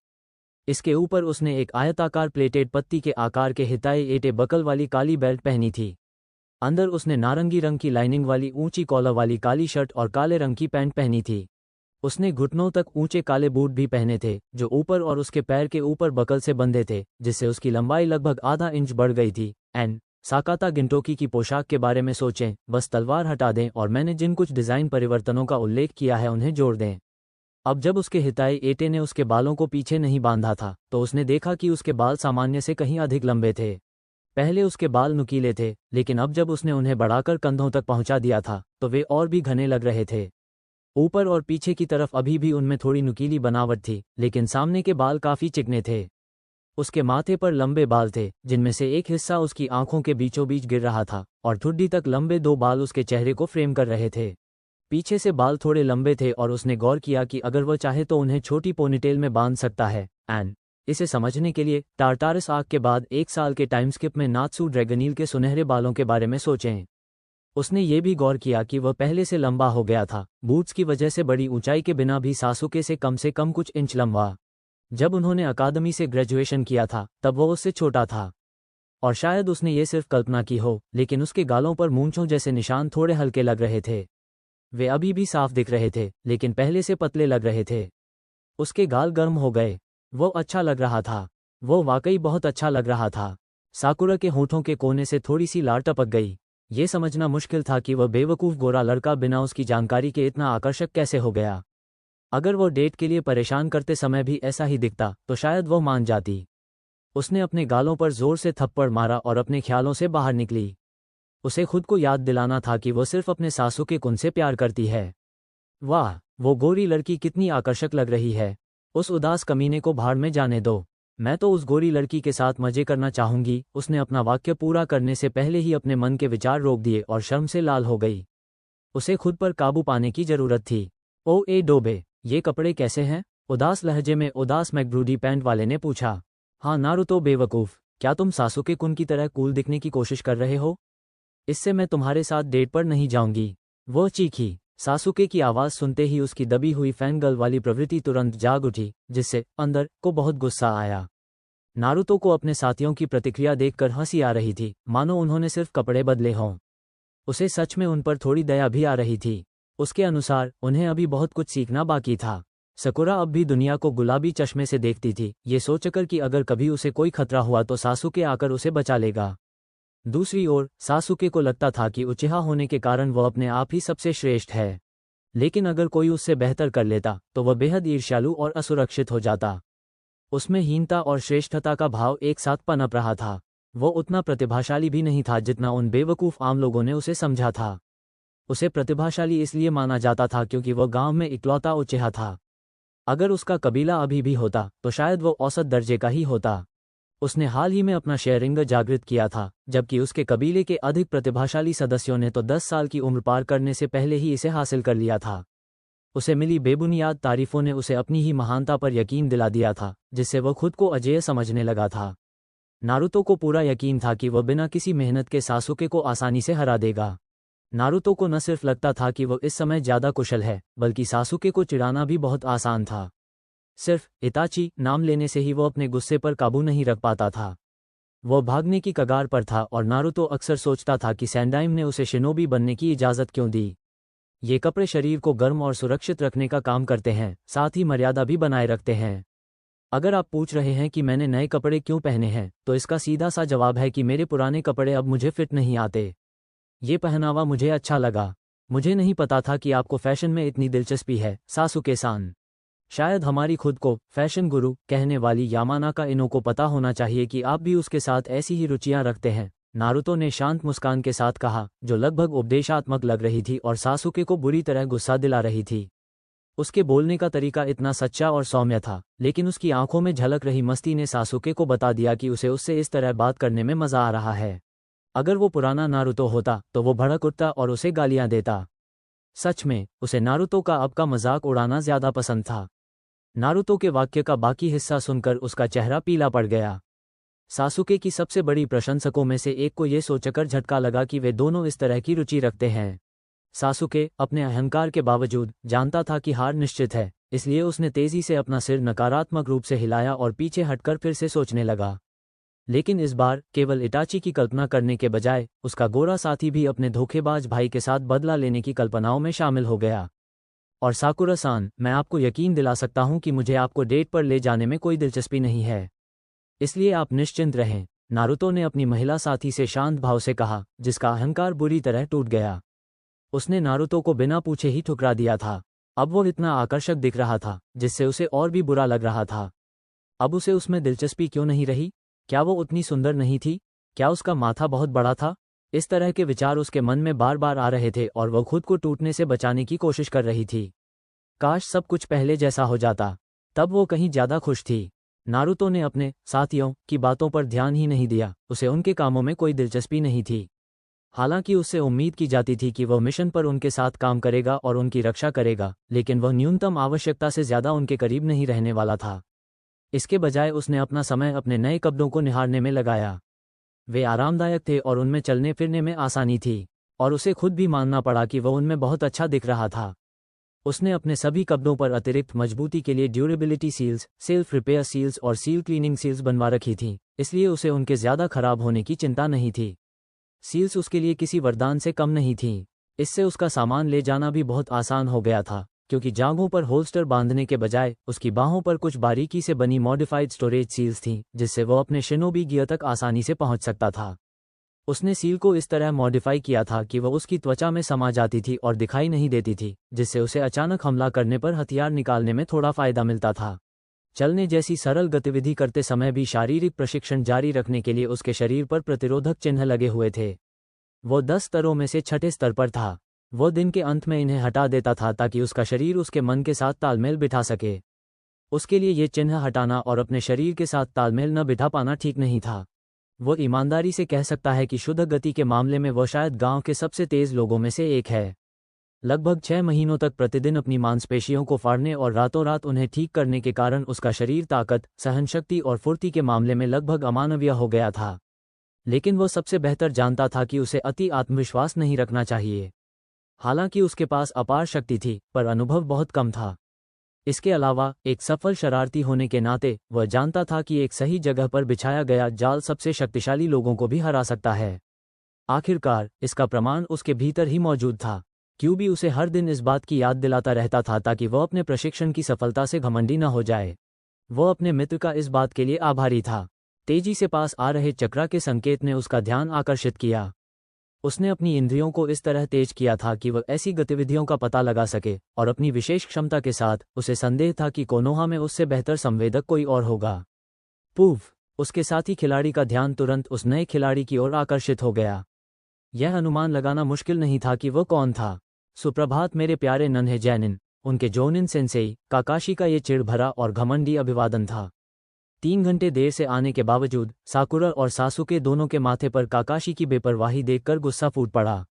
इसके ऊपर उसने एक आयताकार प्लेटेड पत्ती के आकार के हिताई एटे बकल वाली काली बेल्ट पहनी थी। अंदर उसने नारंगी रंग की लाइनिंग वाली ऊंची कॉलर वाली काली शर्ट और काले रंग की पैंट पहनी थी। उसने घुटनों तक ऊंचे काले बूट भी पहने थे जो ऊपर और उसके पैर के ऊपर बकल से बंधे थे, जिससे उसकी लंबाई लगभग आधा इंच बढ़ गई थी। साकाता गिंटोकी की पोशाक के बारे में सोचें, बस तलवार हटा दें और मैंने जिन कुछ डिज़ाइन परिवर्तनों का उल्लेख किया है उन्हें जोड़ दें। अब जब उसके हिताई एटे ने उसके बालों को पीछे नहीं बांधा था तो उसने देखा कि उसके बाल सामान्य से कहीं अधिक लंबे थे। पहले उसके बाल नुकीले थे, लेकिन अब जब उसने उन्हें बढ़ाकर कंधों तक पहुंचा दिया था तो वे और भी घने लग रहे थे। ऊपर और पीछे की तरफ अभी भी उनमें थोड़ी नुकीली बनावट थी, लेकिन सामने के बाल काफ़ी चिकने थे। उसके माथे पर लंबे बाल थे, जिनमें से एक हिस्सा उसकी आंखों के बीचों बीच गिर रहा था और ठुड्डी तक लंबे दो बाल उसके चेहरे को फ्रेम कर रहे थे। पीछे से बाल थोड़े लंबे थे और उसने गौर किया कि अगर वह चाहे तो उन्हें छोटी पोनीटेल में बांध सकता है। इसे समझने के लिए टार्टारस आग के बाद 1 साल के टाइम स्किप में नात्सू ड्रैगनील के सुनहरे बालों के बारे में सोचें। उसने ये भी गौर किया कि वह पहले से लंबा हो गया था, बूट्स की वजह से बड़ी ऊंचाई के बिना भी सासुके से कम कुछ इंच लंबा। जब उन्होंने अकादमी से ग्रेजुएशन किया था तब वह उससे छोटा था, और शायद उसने ये सिर्फ कल्पना की हो, लेकिन उसके गालों पर मूंछों जैसे निशान थोड़े हल्के लग रहे थे। वे अभी भी साफ दिख रहे थे, लेकिन पहले से पतले लग रहे थे। उसके गाल गर्म हो गए। वो अच्छा लग रहा था। वो वाकई बहुत अच्छा लग रहा था। साकुरा के होठों के कोने से थोड़ी सी लार टपक गई। ये समझना मुश्किल था कि वह बेवकूफ़ गोरा लड़का बिना उसकी जानकारी के इतना आकर्षक कैसे हो गया। अगर वो डेट के लिए परेशान करते समय भी ऐसा ही दिखता तो शायद वो मान जाती। उसने अपने गालों पर जोर से थप्पड़ मारा और अपने ख्यालों से बाहर निकली। उसे खुद को याद दिलाना था कि वो सिर्फ अपने सासुके कुन से प्यार करती है। वाह, वो गोरी लड़की कितनी आकर्षक लग रही है। उस उदास कमीने को भाड़ में जाने दो। मैं तो उस गोरी लड़की के साथ मजे करना चाहूंगी। उसने अपना वाक्य पूरा करने से पहले ही अपने मन के विचार रोक दिए और शर्म से लाल हो गई। उसे खुद पर काबू पाने की जरूरत थी। ओ ए डोबे, ये कपड़े कैसे हैं? उदास लहजे में उदास मैकब्रूडी पैंट वाले ने पूछा। हाँ नारुतो बेवकूफ़, क्या तुम सासुके कुन की तरह कूल दिखने की कोशिश कर रहे हो? इससे मैं तुम्हारे साथ डेट पर नहीं जाऊंगी, वह चीखी। सासुके की आवाज़ सुनते ही उसकी दबी हुई फैन गर्ल वाली प्रवृत्ति तुरंत जाग उठी, जिससे अंदर को बहुत गुस्सा आया। नारुतो को अपने साथियों की प्रतिक्रिया देखकर हंसी आ रही थी, मानो उन्होंने सिर्फ कपड़े बदले हों। उसे सच में उन पर थोड़ी दया भी आ रही थी। उसके अनुसार उन्हें अभी बहुत कुछ सीखना बाकी था। सकुरा अब भी दुनिया को गुलाबी चश्मे से देखती थी, ये सोचकर कि अगर कभी उसे कोई खतरा हुआ तो सासुके आकर उसे बचा लेगा। दूसरी ओर सासुके को लगता था कि उचिहा होने के कारण वह अपने आप ही सबसे श्रेष्ठ है, लेकिन अगर कोई उससे बेहतर कर लेता तो वह बेहद ईर्ष्यालु और असुरक्षित हो जाता। उसमें हीनता और श्रेष्ठता का भाव एक साथ पनप रहा था। वो उतना प्रतिभाशाली भी नहीं था जितना उन बेवकूफ़ आम लोगों ने उसे समझा था। उसे प्रतिभाशाली इसलिए माना जाता था क्योंकि वह गांव में इकलौता उचेहा था। अगर उसका कबीला अभी भी होता तो शायद वो औसत दर्जे का ही होता। उसने हाल ही में अपना शेयरिंग जागृत किया था, जबकि उसके कबीले के अधिक प्रतिभाशाली सदस्यों ने तो 10 साल की उम्र पार करने से पहले ही इसे हासिल कर लिया था। उसे मिली बेबुनियाद तारीफों ने उसे अपनी ही महानता पर यकीन दिला दिया था, जिससे वह खुद को अजेय समझने लगा था। नारुतो को पूरा यकीन था कि वह बिना किसी मेहनत के सासुके को आसानी से हरा देगा। नारुतो को न सिर्फ लगता था कि वह इस समय ज़्यादा कुशल है, बल्कि सासुके को चिढ़ाना भी बहुत आसान था। सिर्फ इताची नाम लेने से ही वो अपने गुस्से पर काबू नहीं रख पाता था। वह भागने की कगार पर था और नारुतो अक्सर सोचता था कि सैंडाइम ने उसे शिनोबी बनने की इजाज़त क्यों दी। ये कपड़े शरीर को गर्म और सुरक्षित रखने का काम करते हैं, साथ ही मर्यादा भी बनाए रखते हैं। अगर आप पूछ रहे हैं कि मैंने नए कपड़े क्यों पहने हैं, तो इसका सीधा सा जवाब है कि मेरे पुराने कपड़े अब मुझे फिट नहीं आते। ये पहनावा मुझे अच्छा लगा। मुझे नहीं पता था कि आपको फैशन में इतनी दिलचस्पी है, सासुके-सान। शायद हमारी खुद को फैशन गुरु कहने वाली यामानाका इनो को पता होना चाहिए कि आप भी उसके साथ ऐसी ही रुचियां रखते हैं, नारुतो ने शांत मुस्कान के साथ कहा, जो लगभग उपदेशात्मक लग रही थी और सासुके को बुरी तरह गुस्सा दिला रही थी। उसके बोलने का तरीका इतना सच्चा और सौम्य था, लेकिन उसकी आंखों में झलक रही मस्ती ने सासुके को बता दिया कि उसे उससे इस तरह बात करने में मजा आ रहा है। अगर वो पुराना नारुतो होता तो वो भड़क उठता और उसे गालियां देता। सच में उसे नारुतो का अब का मजाक उड़ाना ज्यादा पसंद था। नारुतो के वाक्य का बाकी हिस्सा सुनकर उसका चेहरा पीला पड़ गया। सासुके की सबसे बड़ी प्रशंसकों में से एक को यह सोचकर झटका लगा कि वे दोनों इस तरह की रुचि रखते हैं। सासुके अपने अहंकार के बावजूद जानता था कि हार निश्चित है, इसलिए उसने तेजी से अपना सिर नकारात्मक रूप से हिलाया और पीछे हटकर फिर से सोचने लगा। लेकिन इस बार केवल इटाची की कल्पना करने के बजाय उसका गोरा साथी भी अपने धोखेबाज भाई के साथ बदला लेने की कल्पनाओं में शामिल हो गया। और साकुरा-सान, मैं आपको यकीन दिला सकता हूं कि मुझे आपको डेट पर ले जाने में कोई दिलचस्पी नहीं है, इसलिए आप निश्चिंत रहें, नारुतो ने अपनी महिला साथी से शांत भाव से कहा, जिसका अहंकार बुरी तरह टूट गया। उसने नारुतो को बिना पूछे ही ठुकरा दिया था। अब वो इतना आकर्षक दिख रहा था, जिससे उसे और भी बुरा लग रहा था। अब उसे उसमें दिलचस्पी क्यों नहीं रही? क्या वो उतनी सुंदर नहीं थी? क्या उसका माथा बहुत बड़ा था? इस तरह के विचार उसके मन में बार बार आ रहे थे और वह खुद को टूटने से बचाने की कोशिश कर रही थी। काश सब कुछ पहले जैसा हो जाता, तब वो कहीं ज्यादा खुश थी। नारुतो ने अपने साथियों की बातों पर ध्यान ही नहीं दिया, उसे उनके कामों में कोई दिलचस्पी नहीं थी। हालांकि उससे उम्मीद की जाती थी कि वह मिशन पर उनके साथ काम करेगा और उनकी रक्षा करेगा, लेकिन वह न्यूनतम आवश्यकता से ज्यादा उनके करीब नहीं रहने वाला था। इसके बजाय उसने अपना समय अपने नए कपड़ों को निहारने में लगाया। वे आरामदायक थे और उनमें चलने फिरने में आसानी थी, और उसे खुद भी मानना पड़ा कि वह उनमें बहुत अच्छा दिख रहा था। उसने अपने सभी कपड़ों पर अतिरिक्त मजबूती के लिए durability seals, self repair seals और सील क्लीनिंग सील्स बनवा रखी थीं, इसलिए उसे उनके ज्यादा खराब होने की चिंता नहीं थी। सील्स उसके लिए किसी वरदान से कम नहीं थीं। इससे उसका सामान ले जाना भी बहुत आसान हो गया था, क्योंकि जांघों पर होल्स्टर बांधने के बजाय उसकी बाहों पर कुछ बारीकी से बनी मॉडिफाइड स्टोरेज सील्स थीं, जिससे वह अपने शिनोबी गियर तक आसानी से पहुंच सकता था। उसने सील को इस तरह मॉडिफाई किया था कि वह उसकी त्वचा में समा जाती थी और दिखाई नहीं देती थी, जिससे उसे अचानक हमला करने पर हथियार निकालने में थोड़ा फायदा मिलता था। चलने जैसी सरल गतिविधि करते समय भी शारीरिक प्रशिक्षण जारी रखने के लिए उसके शरीर पर प्रतिरोधक चिन्ह लगे हुए थे। वो 10 स्तरों में से 6ठे स्तर पर था। वो दिन के अंत में इन्हें हटा देता था ताकि उसका शरीर उसके मन के साथ तालमेल बिठा सके। उसके लिए ये चिन्ह हटाना और अपने शरीर के साथ तालमेल न बिठा पाना ठीक नहीं था। वो ईमानदारी से कह सकता है कि शुद्ध गति के मामले में वह शायद गांव के सबसे तेज लोगों में से एक है। लगभग 6 महीनों तक प्रतिदिन अपनी मांसपेशियों को फाड़ने और रातों रात उन्हें ठीक करने के कारण उसका शरीर ताकत, सहनशक्ति और फुर्ती के मामले में लगभग अमानवीय हो गया था। लेकिन वो सबसे बेहतर जानता था कि उसे अति आत्मविश्वास नहीं रखना चाहिए। हालांकि उसके पास अपार शक्ति थी, पर अनुभव बहुत कम था। इसके अलावा एक सफल शरारती होने के नाते वह जानता था कि एक सही जगह पर बिछाया गया जाल सबसे शक्तिशाली लोगों को भी हरा सकता है। आखिरकार इसका प्रमाण उसके भीतर ही मौजूद था। क्यूबी उसे हर दिन इस बात की याद दिलाता रहता था ताकि वह अपने प्रशिक्षण की सफलता से घमंडी न हो जाए। वह अपने मित्र का इस बात के लिए आभारी था। तेजी से पास आ रहे चक्रा के संकेत ने उसका ध्यान आकर्षित किया। उसने अपनी इंद्रियों को इस तरह तेज किया था कि वह ऐसी गतिविधियों का पता लगा सके, और अपनी विशेष क्षमता के साथ उसे संदेह था कि कोनोहा में उससे बेहतर संवेदक कोई और होगा। पूफ! उसके साथी खिलाड़ी का ध्यान तुरंत उस नए खिलाड़ी की ओर आकर्षित हो गया। यह अनुमान लगाना मुश्किल नहीं था कि वह कौन था। सुप्रभात मेरे प्यारे नन्हे जैनिन, उनके जोनिन सेंसेई काकाशी का ये चिढ़ भरा और घमंडी अभिवादन था। 3 घंटे देर से आने के बावजूद साकुरा और सासुके दोनों के माथे पर काकाशी की बेपरवाही देखकर गुस्सा फूट पड़ा।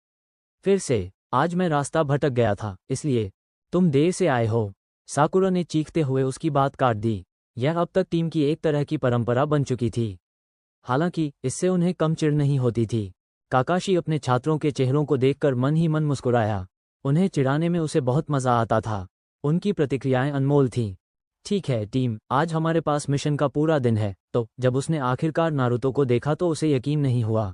फिर से, आज मैं रास्ता भटक गया था, इसलिए तुम देर से आए हो, साकुरा ने चीखते हुए उसकी बात काट दी। यह अब तक टीम की एक तरह की परंपरा बन चुकी थी। हालांकि इससे उन्हें कम चिढ़ नहीं होती थी। काकाशी अपने छात्रों के चेहरों को देखकर मन ही मन मुस्कुराया। उन्हें चिढ़ाने में उसे बहुत मजा आता था। उनकी प्रतिक्रियाएं अनमोल थीं। ठीक है टीम, आज हमारे पास मिशन का पूरा दिन है। तो जब उसने आखिरकार नारुतो को देखा तो उसे यकीन नहीं हुआ।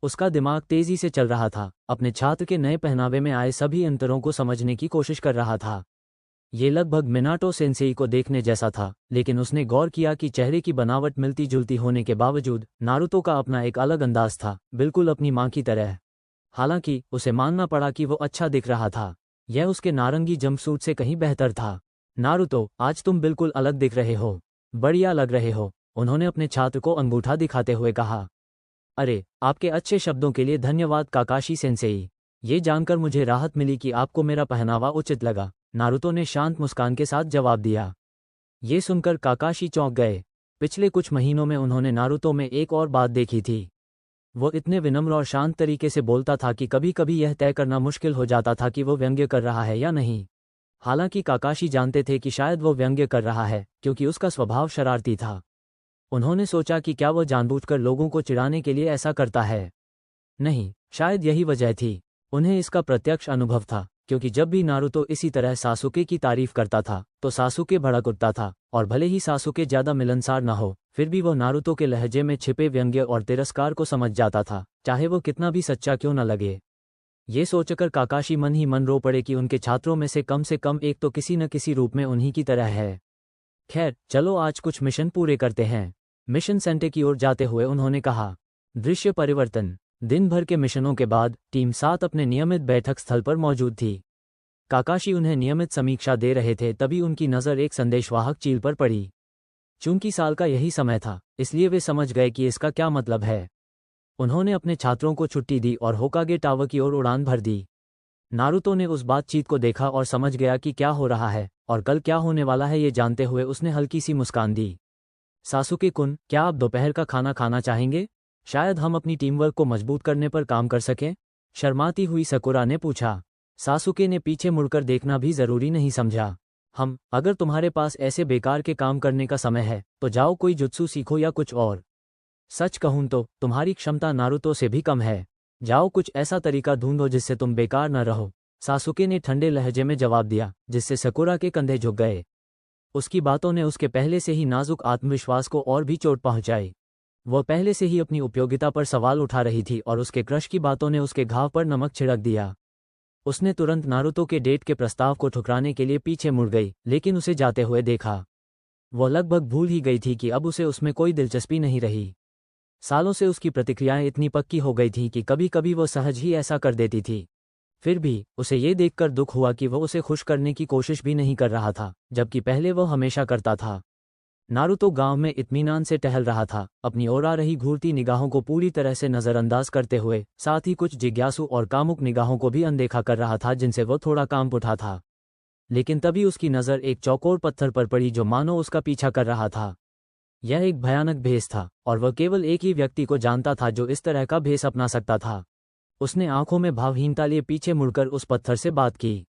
उसका दिमाग तेजी से चल रहा था, अपने छात्र के नए पहनावे में आए सभी अंतरों को समझने की कोशिश कर रहा था। ये लगभग मिनाटो सेंसेई को देखने जैसा था, लेकिन उसने गौर किया कि चेहरे की बनावट मिलती जुलती होने के बावजूद नारुतो का अपना एक अलग अंदाज था, बिल्कुल अपनी मां की तरह। हालांकि उसे मानना पड़ा कि वो अच्छा दिख रहा था। यह उसके नारंगी जंपसूट से कहीं बेहतर था। नारुतो, आज तुम बिल्कुल अलग दिख रहे हो। बढ़िया लग रहे हो, उन्होंने अपने छात्र को अंगूठा दिखाते हुए कहा। अरे, आपके अच्छे शब्दों के लिए धन्यवाद काकाशी सेंसेई। ये जानकर मुझे राहत मिली कि आपको मेरा पहनावा उचित लगा, नारुतो ने शांत मुस्कान के साथ जवाब दिया। ये सुनकर काकाशी चौंक गए। पिछले कुछ महीनों में उन्होंने नारुतो में एक और बात देखी थी। वो इतने विनम्र और शांत तरीके से बोलता था कि कभी कभी यह तय करना मुश्किल हो जाता था कि वो व्यंग्य कर रहा है या नहीं। हालांकि काकाशी जानते थे कि शायद वो व्यंग्य कर रहा है, क्योंकि उसका स्वभाव शरारती था। उन्होंने सोचा कि क्या वह जानबूझकर लोगों को चिढ़ाने के लिए ऐसा करता है। नहीं, शायद यही वजह थी। उन्हें इसका प्रत्यक्ष अनुभव था, क्योंकि जब भी नारुतो इसी तरह सासुके की तारीफ करता था तो सासुके भड़क उठता था, और भले ही सासुके ज्यादा मिलनसार न हो, फिर भी वो नारुतो के लहजे में छिपे व्यंग्य और तिरस्कार को समझ जाता था, चाहे वो कितना भी सच्चा क्यों न लगे। ये सोचकर काकाशी मन ही मन रो पड़े कि उनके छात्रों में से कम एक तो किसी न किसी रूप में उन्हीं की तरह है। खैर, चलो आज कुछ मिशन पूरे करते हैं। मिशन सेंटर की ओर जाते हुए उन्होंने कहा। दृश्य परिवर्तन। दिन भर के मिशनों के बाद टीम 7 अपने नियमित बैठक स्थल पर मौजूद थी। काकाशी उन्हें नियमित समीक्षा दे रहे थे, तभी उनकी नज़र एक संदेशवाहक चील पर पड़ी। चूंकि साल का यही समय था, इसलिए वे समझ गए कि इसका क्या मतलब है। उन्होंने अपने छात्रों को छुट्टी दी और होकागे टावर की ओर उड़ान भर दी। नारुतो ने उस बातचीत को देखा और समझ गया कि क्या हो रहा है और कल क्या होने वाला है। ये जानते हुए उसने हल्की सी मुस्कान दी। सासुके-कुन, क्या आप दोपहर का खाना खाना चाहेंगे? शायद हम अपनी टीमवर्क को मजबूत करने पर काम कर सकें? शर्माती हुई सकुरा ने पूछा। सासुके ने पीछे मुड़कर देखना भी जरूरी नहीं समझा। अगर तुम्हारे पास ऐसे बेकार के काम करने का समय है तो जाओ कोई जुत्सु सीखो या कुछ और। सच कहूं तो तुम्हारी क्षमता नारुतो से भी कम है। जाओ कुछ ऐसा तरीका ढूंढो जिससे तुम बेकार न रहो, सासुके ने ठंडे लहजे में जवाब दिया, जिससे सकुरा के कंधे झुक गए। उसकी बातों ने उसके पहले से ही नाजुक आत्मविश्वास को और भी चोट पहुंचाई। वह पहले से ही अपनी उपयोगिता पर सवाल उठा रही थी और उसके क्रश की बातों ने उसके घाव पर नमक छिड़क दिया। उसने तुरंत नारुतो के डेट के प्रस्ताव को ठुकराने के लिए पीछे मुड़ गई, लेकिन उसे जाते हुए देखा। वह लगभग भूल ही गई थी कि अब उसे उसमें कोई दिलचस्पी नहीं रही। सालों से उसकी प्रतिक्रियाएं इतनी पक्की हो गई थीं कि कभी कभी वह सहज ही ऐसा कर देती थी। फिर भी उसे ये देखकर दुख हुआ कि वह उसे खुश करने की कोशिश भी नहीं कर रहा था, जबकि पहले वह हमेशा करता था। नारुतो गांव में इत्मीनान से टहल रहा था, अपनी ओर आ रही घूरती निगाहों को पूरी तरह से नज़रअंदाज करते हुए, साथ ही कुछ जिज्ञासु और कामुक निगाहों को भी अनदेखा कर रहा था जिनसे वह थोड़ा कांप उठा था। लेकिन तभी उसकी नज़र एक चौकोर पत्थर पर पड़ी जो मानो उसका पीछा कर रहा था। यह एक भयानक भेस था और वह केवल एक ही व्यक्ति को जानता था जो इस तरह का भेस अपना सकता था। उसने आंखों में भावहीनता लिए पीछे मुड़कर उस पत्थर से बात की।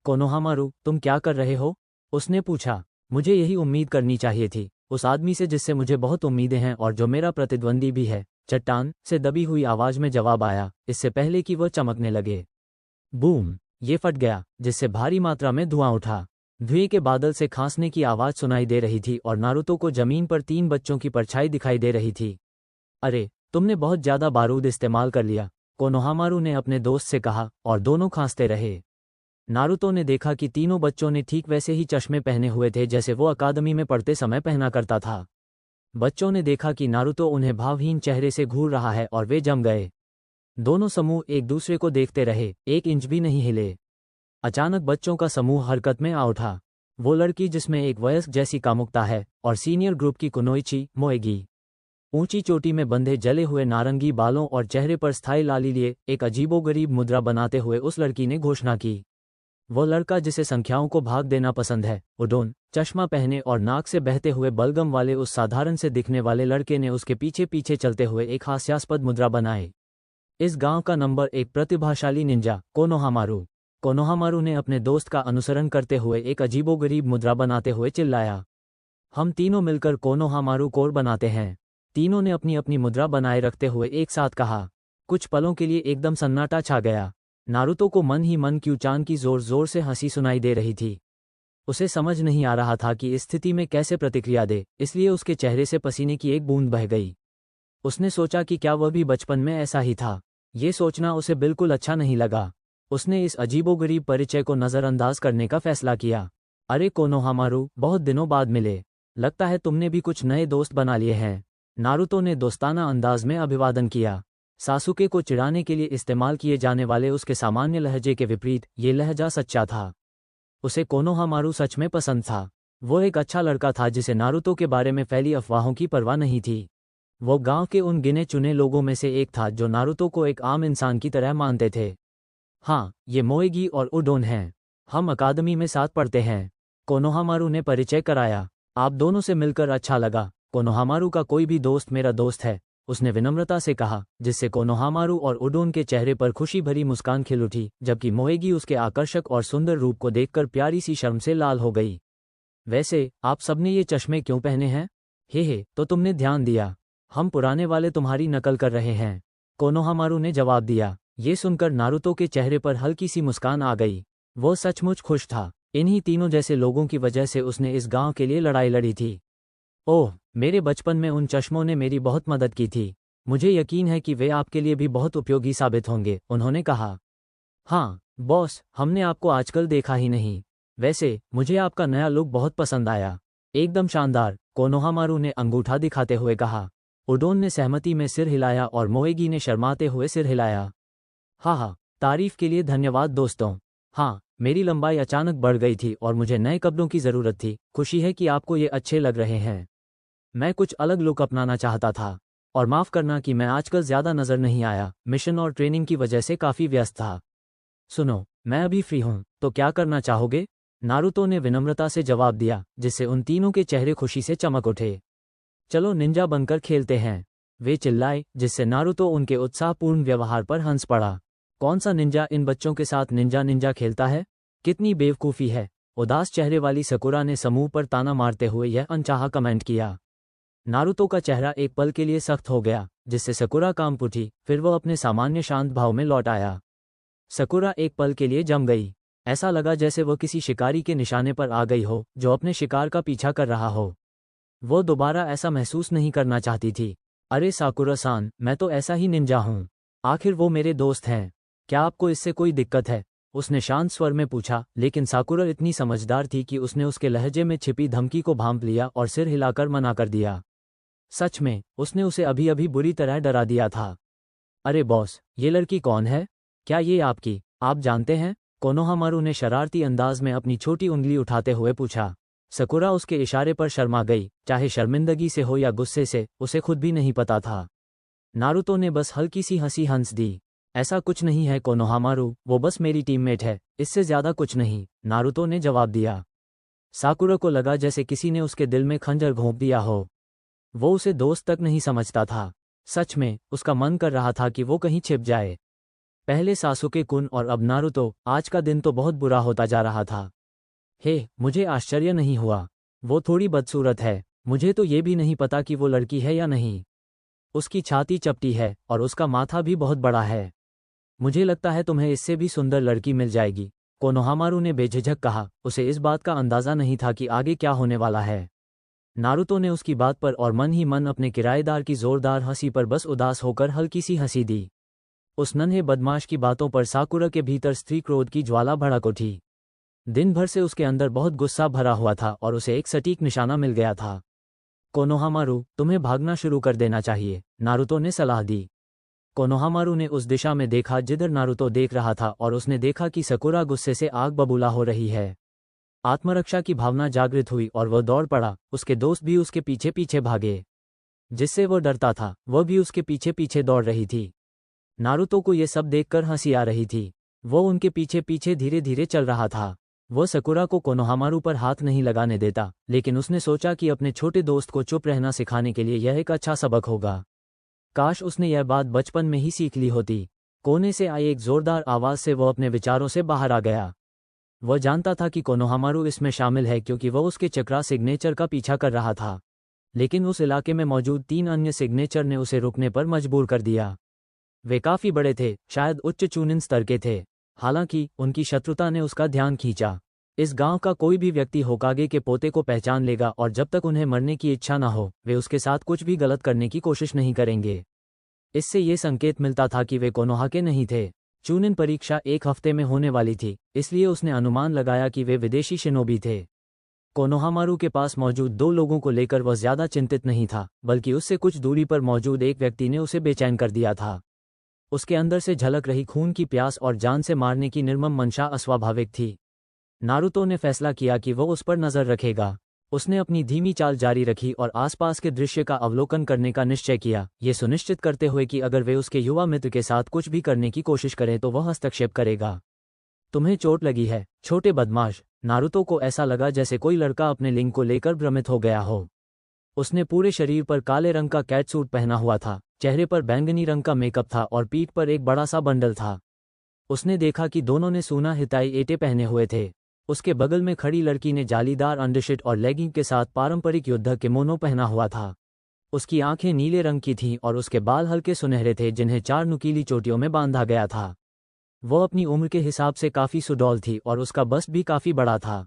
कोनोहामारू, तुम क्या कर रहे हो? उसने पूछा। मुझे यही उम्मीद करनी चाहिए थी, उस आदमी से जिससे मुझे बहुत उम्मीदें हैं और जो मेरा प्रतिद्वंदी भी है, चट्टान से दबी हुई आवाज में जवाब आया, इससे पहले कि वह चमकने लगे। बूम! ये फट गया, जिससे भारी मात्रा में धुआं उठा। धुएं के बादल से खांसने की आवाज़ सुनाई दे रही थी और नारुतो को जमीन पर 3 बच्चों की परछाई दिखाई दे रही थी। अरे, तुमने बहुत ज़्यादा बारूद इस्तेमाल कर लिया, कोनोहामारू ने अपने दोस्त से कहा, और दोनों खांसते रहे। नारुतो ने देखा कि तीनों बच्चों ने ठीक वैसे ही चश्मे पहने हुए थे जैसे वो अकादमी में पढ़ते समय पहना करता था। बच्चों ने देखा कि नारुतो उन्हें भावहीन चेहरे से घूर रहा है और वे जम गए। दोनों समूह एक दूसरे को देखते रहे, 1 इंच भी नहीं हिले। अचानक बच्चों का समूह हरकत में आ उठा। वो लड़की जिसमें एक वयस्क जैसी कामुकता है और सीनियर ग्रुप की कुनोइची मोएगी, ऊंची चोटी में बंधे जले हुए नारंगी बालों और चेहरे पर स्थायी लाली लिए एक अजीबोगरीब मुद्रा बनाते हुए उस लड़की ने घोषणा की। वो लड़का जिसे संख्याओं को भाग देना पसंद है, उडोन, चश्मा पहने और नाक से बहते हुए बलगम वाले उस साधारण से दिखने वाले लड़के ने उसके पीछे पीछे चलते हुए एक हास्यास्पद मुद्रा बनाए। इस गांव का नंबर 1 प्रतिभाशाली निंजा, कोनोहामारू। कोनोहामारू ने अपने दोस्त का अनुसरण करते हुए एक अजीबोगरीब मुद्रा बनाते हुए चिल्लाया। हम तीनों मिलकर कोनोहामारू कोर बनाते हैं। तीनों ने अपनी अपनी मुद्रा बनाए रखते हुए एक साथ कहा। कुछ पलों के लिए एकदम सन्नाटा छा गया। नारुतो को मन ही मन क्यूचान की जोर जोर से हंसी सुनाई दे रही थी। उसे समझ नहीं आ रहा था कि इस स्थिति में कैसे प्रतिक्रिया दे, इसलिए उसके चेहरे से पसीने की एक बूंद बह गई। उसने सोचा कि क्या वह भी बचपन में ऐसा ही था। ये सोचना उसे बिल्कुल अच्छा नहीं लगा। उसने इस अजीबोगरीब परिचय को नज़रअंदाज करने का फैसला किया। अरे कोनोहामारू, बहुत दिनों बाद मिले। लगता है तुमने भी कुछ नए दोस्त बना लिए हैं। नारुतो ने दोस्ताना अंदाज में अभिवादन किया। सासुके को चिढ़ाने के लिए इस्तेमाल किए जाने वाले उसके सामान्य लहजे के विपरीत ये लहजा सच्चा था। उसे कोनोहामारू सच में पसंद था। वो एक अच्छा लड़का था जिसे नारुतो के बारे में फैली अफवाहों की परवाह नहीं थी। वो गांव के उन गिने चुने लोगों में से एक था जो नारुतो को एक आम इंसान की तरह मानते थे। हाँ, ये मोएगी और उडोन हैं। हम अकादमी में साथ पढ़ते हैं, कोनोहामारू ने परिचय कराया। आप दोनों से मिलकर अच्छा लगा। कोनोहामारू का कोई भी दोस्त मेरा दोस्त है, उसने विनम्रता से कहा, जिससे कोनोहामारू और उडोन के चेहरे पर खुशी भरी मुस्कान खिल उठी, जबकि मोएगी उसके आकर्षक और सुंदर रूप को देखकर प्यारी सी शर्म से लाल हो गई। वैसे, आप सबने ये चश्मे क्यों पहने हैं? हे, तो तुमने ध्यान दिया। हम पुराने वाले तुम्हारी नकल कर रहे हैं, कोनोहामारू ने जवाब दिया। ये सुनकर नारुतो के चेहरे पर हल्की सी मुस्कान आ गई। वो सचमुच खुश था। इन्हीं तीनों जैसे लोगों की वजह से उसने इस गांव के लिए लड़ाई लड़ी थी। ओह, मेरे बचपन में उन चश्मों ने मेरी बहुत मदद की थी। मुझे यकीन है कि वे आपके लिए भी बहुत उपयोगी साबित होंगे, उन्होंने कहा। हाँ बॉस, हमने आपको आजकल देखा ही नहीं। वैसे, मुझे आपका नया लुक बहुत पसंद आया। एकदम शानदार, कोनोहामारू ने अंगूठा दिखाते हुए कहा। उडोन ने सहमति में सिर हिलाया और मोएगी ने शर्माते हुए सिर हिलाया। हाँ, तारीफ के लिए धन्यवाद दोस्तों। हाँ, मेरी लंबाई अचानक बढ़ गई थी और मुझे नए कपड़ों की ज़रूरत थी। खुशी है कि आपको ये अच्छे लग रहे हैं। मैं कुछ अलग लुक अपनाना चाहता था, और माफ़ करना कि मैं आजकल ज़्यादा नज़र नहीं आया, मिशन और ट्रेनिंग की वजह से काफ़ी व्यस्त था। सुनो, मैं अभी फ्री हूँ, तो क्या करना चाहोगे? नारुतो ने विनम्रता से जवाब दिया, जिससे उन तीनों के चेहरे खुशी से चमक उठे। चलो निंजा बनकर खेलते हैं, वे चिल्लाए, जिससे नारुतो उनके उत्साहपूर्ण व्यवहार पर हंस पड़ा। कौन सा निंजा इन बच्चों के साथ निंजा निंजा खेलता है? कितनी बेवकूफ़ी है। उदास चेहरे वाली सकुरा ने समूह पर ताना मारते हुए यह अनचाहा कमेंट किया। नारुतो का चेहरा एक पल के लिए सख्त हो गया, जिससे सकुरा कांप उठी, फिर वह अपने सामान्य शांत भाव में लौट आया। सकुरा एक पल के लिए जम गई। ऐसा लगा जैसे वह किसी शिकारी के निशाने पर आ गई हो जो अपने शिकार का पीछा कर रहा हो। वो दोबारा ऐसा महसूस नहीं करना चाहती थी। अरे साकुरा-सान, मैं तो ऐसा ही निंजा हूँ। आखिर वो मेरे दोस्त हैं। क्या आपको इससे कोई दिक्कत है? उसने शांत स्वर में पूछा, लेकिन साकुरा इतनी समझदार थी कि उसने उसके लहजे में छिपी धमकी को भांप लिया और सिर हिलाकर मना कर दिया। सच में, उसने उसे अभी अभी बुरी तरह डरा दिया था। अरे बॉस, ये लड़की कौन है? क्या ये आप जानते हैं? कोनोहामारू ने शरारती अंदाज में अपनी छोटी उंगली उठाते हुए पूछा। सकुरा उसके इशारे पर शर्मा गई, चाहे शर्मिंदगी से हो या गुस्से से, उसे खुद भी नहीं पता था। नारुतो ने बस हल्की सी हंसी हंस दी। ऐसा कुछ नहीं है कोनोहामारू, वो बस मेरी टीममेट है, इससे ज्यादा कुछ नहीं, नारुतो ने जवाब दिया। साकुरा को लगा जैसे किसी ने उसके दिल में खंजर घोंप दिया हो। वो उसे दोस्त तक नहीं समझता था। सच में, उसका मन कर रहा था कि वो कहीं छिप जाए। पहले सासुके कुन और अब नारुतो, आज का दिन तो बहुत बुरा होता जा रहा था। मुझे आश्चर्य नहीं हुआ। वो थोड़ी बदसूरत है, मुझे तो ये भी नहीं पता कि वो लड़की है या नहीं। उसकी छाती चपटी है और उसका माथा भी बहुत बड़ा है। मुझे लगता है तुम्हें इससे भी सुंदर लड़की मिल जाएगी, कोनोहामारू ने बेझिझक कहा, उसे इस बात का अंदाज़ा नहीं था कि आगे क्या होने वाला है। नारुतो ने उसकी बात पर और मन ही मन अपने किराएदार की जोरदार हंसी पर बस उदास होकर हल्की सी हंसी दी। उस नन्हे बदमाश की बातों पर साकुरा के भीतर स्त्री क्रोध की ज्वाला भड़क उठी। दिन भर से उसके अंदर बहुत गुस्सा भरा हुआ था और उसे एक सटीक निशाना मिल गया था। कोनोहामारू, तुम्हें भागना शुरू कर देना चाहिए, नारुतो ने सलाह दी। कोनोहामारू ने उस दिशा में देखा जिधर नारुतो देख रहा था और उसने देखा कि सकुरा गुस्से से आग बबूला हो रही है। आत्मरक्षा की भावना जागृत हुई और वह दौड़ पड़ा। उसके दोस्त भी उसके पीछे पीछे भागे। जिससे वह डरता था वह भी उसके पीछे पीछे दौड़ रही थी। नारुतो को ये सब देखकर हंसी आ रही थी। वो उनके पीछे पीछे धीरे धीरे चल रहा था। वह सकुरा को कोनोहामारू पर हाथ नहीं लगाने देता, लेकिन उसने सोचा कि अपने छोटे दोस्त को चुप रहना सिखाने के लिए यह एक अच्छा सबक होगा। काश उसने यह बात बचपन में ही सीख ली होती। कोने से आई एक जोरदार आवाज़ से वह अपने विचारों से बाहर आ गया। वह जानता था कि कोनोहामारू इसमें शामिल है क्योंकि वह उसके चक्रा सिग्नेचर का पीछा कर रहा था, लेकिन उस इलाके में मौजूद 3 अन्य सिग्नेचर ने उसे रुकने पर मजबूर कर दिया। वे काफ़ी बड़े थे, शायद उच्च चूनिन स्तर के थे। हालांकि उनकी शत्रुता ने उसका ध्यान खींचा। इस गांव का कोई भी व्यक्ति होकागे के पोते को पहचान लेगा और जब तक उन्हें मरने की इच्छा न हो वे उसके साथ कुछ भी गलत करने की कोशिश नहीं करेंगे। इससे ये संकेत मिलता था कि वे कोनोहा के नहीं थे। चूनिन परीक्षा 1 हफ्ते में होने वाली थी, इसलिए उसने अनुमान लगाया कि वे विदेशी शिनोबी थे। कोनोहामारू के पास मौजूद 2 लोगों को लेकर वह ज्यादा चिंतित नहीं था, बल्कि उससे कुछ दूरी पर मौजूद एक व्यक्ति ने उसे बेचैन कर दिया था। उसके अंदर से झलक रही खून की प्यास और जान से मारने की निर्मम मंशा अस्वाभाविक थी। नारुतो ने फैसला किया कि वह उस पर नजर रखेगा। उसने अपनी धीमी चाल जारी रखी और आसपास के दृश्य का अवलोकन करने का निश्चय किया, ये सुनिश्चित करते हुए कि अगर वे उसके युवा मित्र के साथ कुछ भी करने की कोशिश करें तो वह हस्तक्षेप करेगा। तुम्हें चोट लगी है, छोटे बदमाश। नारुतो को ऐसा लगा जैसे कोई लड़का अपने लिंग को लेकर भ्रमित हो गया हो। उसने पूरे शरीर पर काले रंग का कैटसूट पहना हुआ था, चेहरे पर बैंगनी रंग का मेकअप था और पीठ पर एक बड़ा सा बंडल था। उसने देखा कि दोनों ने सूना हिताई एटे पहने हुए थे। उसके बगल में खड़ी लड़की ने जालीदार अंडरशर्ट और लेगिंग के साथ पारंपरिक युद्ध किमोनो पहना हुआ था। उसकी आंखें नीले रंग की थीं और उसके बाल हल्के सुनहरे थे जिन्हें 4 नुकीली चोटियों में बांधा गया था। वह अपनी उम्र के हिसाब से काफ़ी सुडौल थी और उसका बस्ट भी काफ़ी बड़ा था।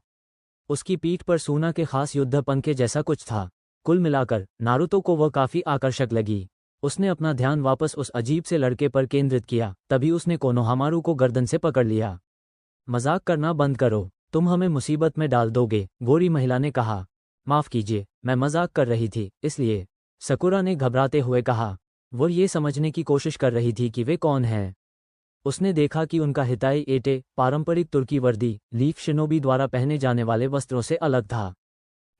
उसकी पीठ पर सूना के खास युद्ध पंखे जैसा कुछ था। कुल मिलाकर नारुतो को वह काफ़ी आकर्षक लगी। उसने अपना ध्यान वापस उस अजीब से लड़के पर केंद्रित किया, तभी उसने कोनोहामारू को गर्दन से पकड़ लिया। मजाक करना बंद करो, तुम हमें मुसीबत में डाल दोगे, गोरी महिला ने कहा। माफ़ कीजिए, मैं मजाक कर रही थी, इसलिए, सकुरा ने घबराते हुए कहा। वो ये समझने की कोशिश कर रही थी कि वे कौन हैं। उसने देखा कि उनका हिताई एटे पारंपरिक तुर्की वर्दी लीफ शिनोबी द्वारा पहने जाने वाले वस्त्रों से अलग था।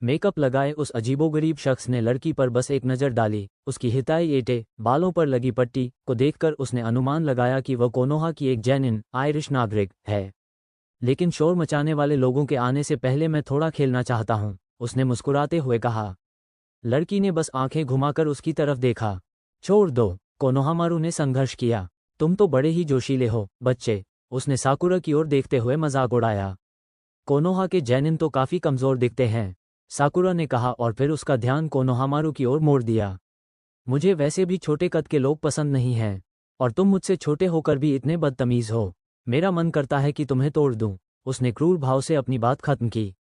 मेकअप लगाए उस अजीबोगरीब शख्स ने लड़की पर बस एक नज़र डाली। उसकी हिताई एटे बालों पर लगी पट्टी को देखकर उसने अनुमान लगाया कि वह कोनोहा की एक जेन्युइन आयरिश नागरिक है। लेकिन शोर मचाने वाले लोगों के आने से पहले मैं थोड़ा खेलना चाहता हूं, उसने मुस्कुराते हुए कहा। लड़की ने बस आंखें घुमाकर उसकी तरफ देखा। छोड़ दो, कोनोहामारू ने संघर्ष किया। तुम तो बड़े ही जोशीले हो, बच्चे, उसने साकुरा की ओर देखते हुए मजाक उड़ाया। कोनोहा के जैनिन तो काफी कमजोर दिखते हैं, साकुरा ने कहा और फिर उसका ध्यान कोनोहामारू की ओर मोड़ दिया। मुझे वैसे भी छोटे कद के लोग पसंद नहीं हैं, और तुम मुझसे छोटे होकर भी इतने बदतमीज हो। मेरा मन करता है कि तुम्हें तोड़ दूं, उसने क्रूर भाव से अपनी बात खत्म की।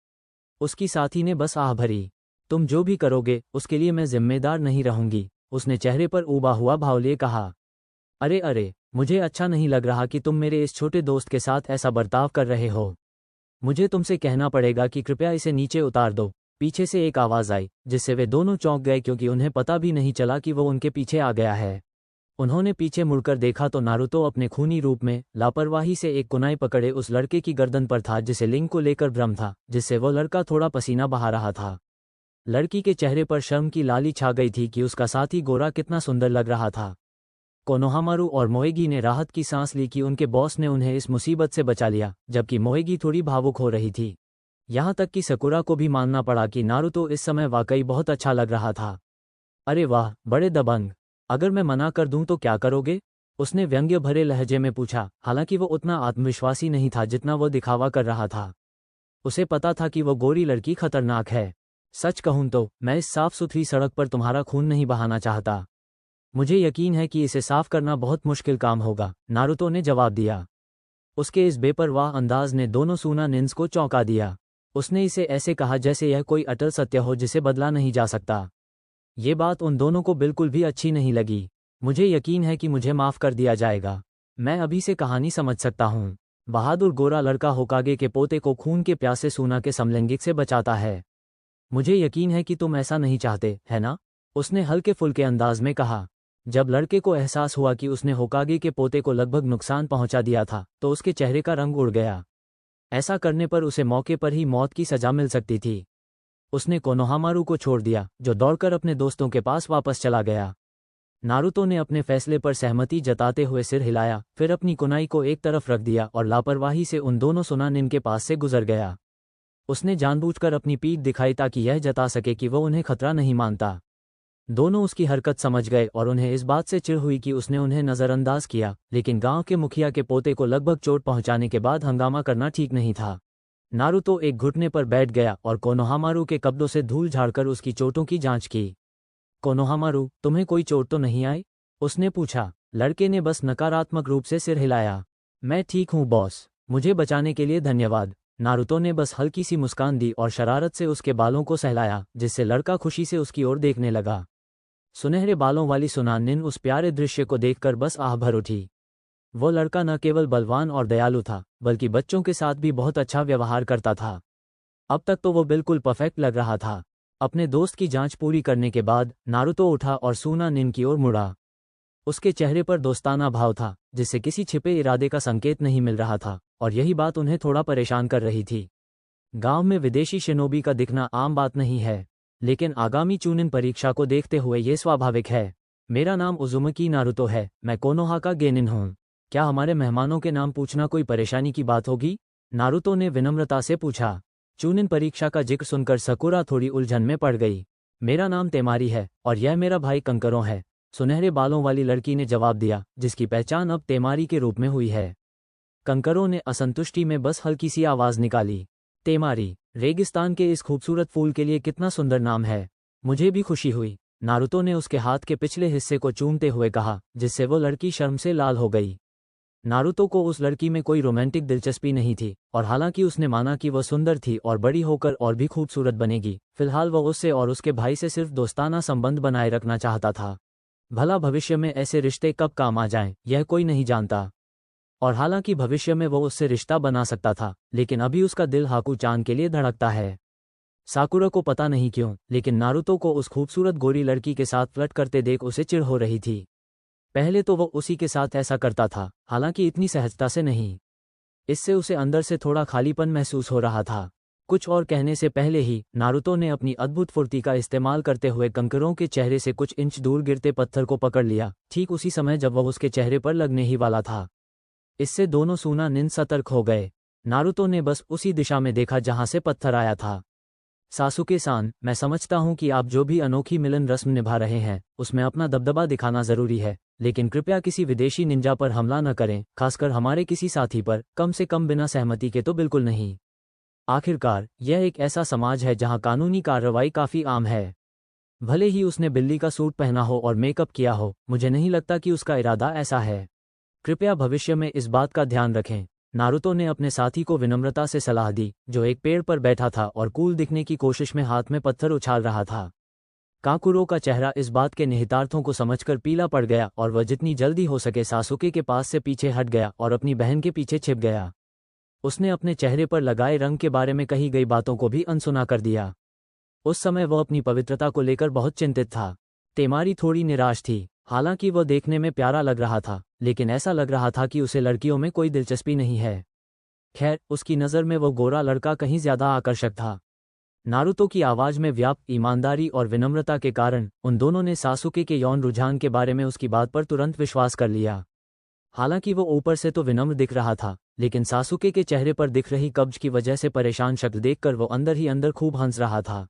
उसकी साथी ने बस आह भरी। तुम जो भी करोगे उसके लिए मैं जिम्मेदार नहीं रहूंगी, उसने चेहरे पर उबा हुआ भाव लिए कहा। अरे अरे, मुझे अच्छा नहीं लग रहा कि तुम मेरे इस छोटे दोस्त के साथ ऐसा बर्ताव कर रहे हो। मुझे तुमसे कहना पड़ेगा कि कृपया इसे नीचे उतार दो। पीछे से एक आवाज़ आई जिससे वे दोनों चौंक गए क्योंकि उन्हें पता भी नहीं चला कि वो उनके पीछे आ गया है। उन्होंने पीछे मुड़कर देखा तो नारुतो अपने खूनी रूप में लापरवाही से एक कुनाई पकड़े उस लड़के की गर्दन पर था जिसे लिंग को लेकर भ्रम था, जिससे वो लड़का थोड़ा पसीना बहा रहा था। लड़की के चेहरे पर शर्म की लाली छा गई थी कि उसका साथी गोरा कितना सुंदर लग रहा था। कोनोहामारू और मोएगी ने राहत की सांस ली कि उनके बॉस ने उन्हें इस मुसीबत से बचा लिया, जबकि मोएगी थोड़ी भावुक हो रही थी। यहाँ तक कि सकुरा को भी मानना पड़ा कि नारुतो इस समय वाकई बहुत अच्छा लग रहा था। अरे वाह, बड़े दबंग, अगर मैं मना कर दूं तो क्या करोगे, उसने व्यंग्य भरे लहजे में पूछा। हालांकि वो उतना आत्मविश्वासी नहीं था जितना वो दिखावा कर रहा था। उसे पता था कि वो गोरी लड़की खतरनाक है। सच कहूं तो मैं इस साफ सुथरी सड़क पर तुम्हारा खून नहीं बहाना चाहता। मुझे यकीन है कि इसे साफ करना बहुत मुश्किल काम होगा, नारुतो ने जवाब दिया। उसके इस बेपरवाह अंदाज ने दोनों सूना निन्स को चौंका दिया। उसने इसे ऐसे कहा जैसे यह कोई अटल सत्य हो जिसे बदला नहीं जा सकता। ये बात उन दोनों को बिल्कुल भी अच्छी नहीं लगी। मुझे यकीन है कि मुझे माफ़ कर दिया जाएगा। मैं अभी से कहानी समझ सकता हूँ। बहादुर गोरा लड़का होकागे के पोते को खून के प्यासे सूना के समलैंगिक से बचाता है। मुझे यकीन है कि तुम ऐसा नहीं चाहते, है ना? उसने हल्के फुल्के अंदाज में कहा। जब लड़के को एहसास हुआ कि उसने होकागे के पोते को लगभग नुकसान पहुंचा दिया था तो उसके चेहरे का रंग उड़ गया। ऐसा करने पर उसे मौके पर ही मौत की सजा मिल सकती थी। उसने कोनोहामारू को छोड़ दिया, जो दौड़कर अपने दोस्तों के पास वापस चला गया। नारुतो ने अपने फैसले पर सहमति जताते हुए सिर हिलाया, फिर अपनी कुनाई को एक तरफ रख दिया और लापरवाही से उन दोनों सुनानिन के पास से गुजर गया। उसने जानबूझकर अपनी पीठ दिखाई ताकि यह जता सके कि वह उन्हें खतरा नहीं मानता। दोनों उसकी हरकत समझ गए और उन्हें इस बात से चिढ़ हुई कि उसने उन्हें नज़रअंदाज किया, लेकिन गांव के मुखिया के पोते को लगभग चोट पहुंचाने के बाद हंगामा करना ठीक नहीं था। नारुतो एक घुटने पर बैठ गया और कोनोहामारू के कपड़ों से धूल झाड़कर उसकी चोटों की जांच की। कोनोहामारू, तुम्हें कोई चोट तो नहीं आई? उसने पूछा। लड़के ने बस नकारात्मक रूप से सिर हिलाया। मैं ठीक हूँ बॉस, मुझे बचाने के लिए धन्यवाद। नारुतो ने बस हल्की सी मुस्कान दी और शरारत से उसके बालों को सहलाया, जिससे लड़का खुशी से उसकी ओर देखने लगा। सुनहरे बालों वाली सुनानिन उस प्यारे दृश्य को देखकर बस आह भर उठी। वो लड़का न केवल बलवान और दयालु था, बल्कि बच्चों के साथ भी बहुत अच्छा व्यवहार करता था। अब तक तो वो बिल्कुल परफेक्ट लग रहा था। अपने दोस्त की जांच पूरी करने के बाद नारुतो उठा और सूना निन की ओर मुड़ा। उसके चेहरे पर दोस्ताना भाव था, जिससे किसी छिपे इरादे का संकेत नहीं मिल रहा था, और यही बात उन्हें थोड़ा परेशान कर रही थी। गांव में विदेशी शिनोबी का दिखना आम बात नहीं है, लेकिन आगामी चूनिन परीक्षा को देखते हुए ये स्वाभाविक है। मेरा नाम उजुमकी नारुतो है, मैं कोनोहा का गेनिन हूँ। क्या हमारे मेहमानों के नाम पूछना कोई परेशानी की बात होगी? नारुतो ने विनम्रता से पूछा। चूनिन परीक्षा का जिक्र सुनकर सकुरा थोड़ी उलझन में पड़ गई। मेरा नाम तेमारी है और यह मेरा भाई कंकरो है, सुनहरे बालों वाली लड़की ने जवाब दिया, जिसकी पहचान अब तेमारी के रूप में हुई है। कंकरो ने असंतुष्टि में बस हल्की सी आवाज़ निकाली। तेमारी, रेगिस्तान के इस खूबसूरत फूल के लिए कितना सुंदर नाम है। मुझे भी खुशी हुई। नारुतो ने उसके हाथ के पिछले हिस्से को चूमते हुए कहा, जिससे वो लड़की शर्म से लाल हो गई। नारुतो को उस लड़की में कोई रोमांटिक दिलचस्पी नहीं थी, और हालांकि उसने माना कि वह सुंदर थी और बड़ी होकर और भी खूबसूरत बनेगी, फिलहाल वह उससे और उसके भाई से सिर्फ दोस्ताना संबंध बनाए रखना चाहता था। भला भविष्य में ऐसे रिश्ते कब काम आ जाएं, यह कोई नहीं जानता। और हालांकि भविष्य में वो उससे रिश्ता बना सकता था, लेकिन अभी उसका दिल हाकू-चान के लिए धड़कता है। साकुरा को पता नहीं क्यों, लेकिन नारुतो को उस खूबसूरत गोरी लड़की के साथ फ्लर्ट करते देख उसे चिढ़ हो रही थी। पहले तो वो उसी के साथ ऐसा करता था, हालांकि इतनी सहजता से नहीं। इससे उसे अंदर से थोड़ा खालीपन महसूस हो रहा था। कुछ और कहने से पहले ही नारुतो ने अपनी अद्भुत फुर्ती का इस्तेमाल करते हुए कंकरों के चेहरे से कुछ इंच दूर गिरते पत्थर को पकड़ लिया, ठीक उसी समय जब वह उसके चेहरे पर लगने ही वाला था। इससे दोनों सूना निन सतर्क हो गए। नारुतो ने बस उसी दिशा में देखा जहां से पत्थर आया था। सासुके-सान, मैं समझता हूं कि आप जो भी अनोखी मिलन रस्म निभा रहे हैं, उसमें अपना दबदबा दिखाना जरूरी है, लेकिन कृपया किसी विदेशी निंजा पर हमला न करें, खासकर हमारे किसी साथी पर, कम से कम बिना सहमति के तो बिल्कुल नहीं। आखिरकार, यह एक ऐसा समाज है जहां कानूनी कार्रवाई काफी आम है। भले ही उसने बिल्ली का सूट पहना हो और मेकअप किया हो, मुझे नहीं लगता कि उसका इरादा ऐसा है। कृपया भविष्य में इस बात का ध्यान रखें। नारुतो ने अपने साथी को विनम्रता से सलाह दी, जो एक पेड़ पर बैठा था और कूल दिखने की कोशिश में हाथ में पत्थर उछाल रहा था। काकुरो का चेहरा इस बात के निहितार्थों को समझकर पीला पड़ गया और वह जितनी जल्दी हो सके सासुके के पास से पीछे हट गया और अपनी बहन के पीछे छिप गया। उसने अपने चेहरे पर लगाए रंग के बारे में कही गई बातों को भी अनसुना कर दिया। उस समय वह अपनी पवित्रता को लेकर बहुत चिंतित था। तेमारी थोड़ी निराश थी। हालांकि वह देखने में प्यारा लग रहा था, लेकिन ऐसा लग रहा था कि उसे लड़कियों में कोई दिलचस्पी नहीं है। खैर, उसकी नज़र में वो गोरा लड़का कहीं ज्यादा आकर्षक था। नारुतो की आवाज में व्याप्त ईमानदारी और विनम्रता के कारण उन दोनों ने सासुके के यौन रुझान के बारे में उसकी बात पर तुरंत विश्वास कर लिया। हालांकि वो ऊपर से तो विनम्र दिख रहा था, लेकिन सासुके के चेहरे पर दिख रही कब्ज की वजह से परेशान शक्ल देखकर वो अंदर ही अंदर खूब हंस रहा था।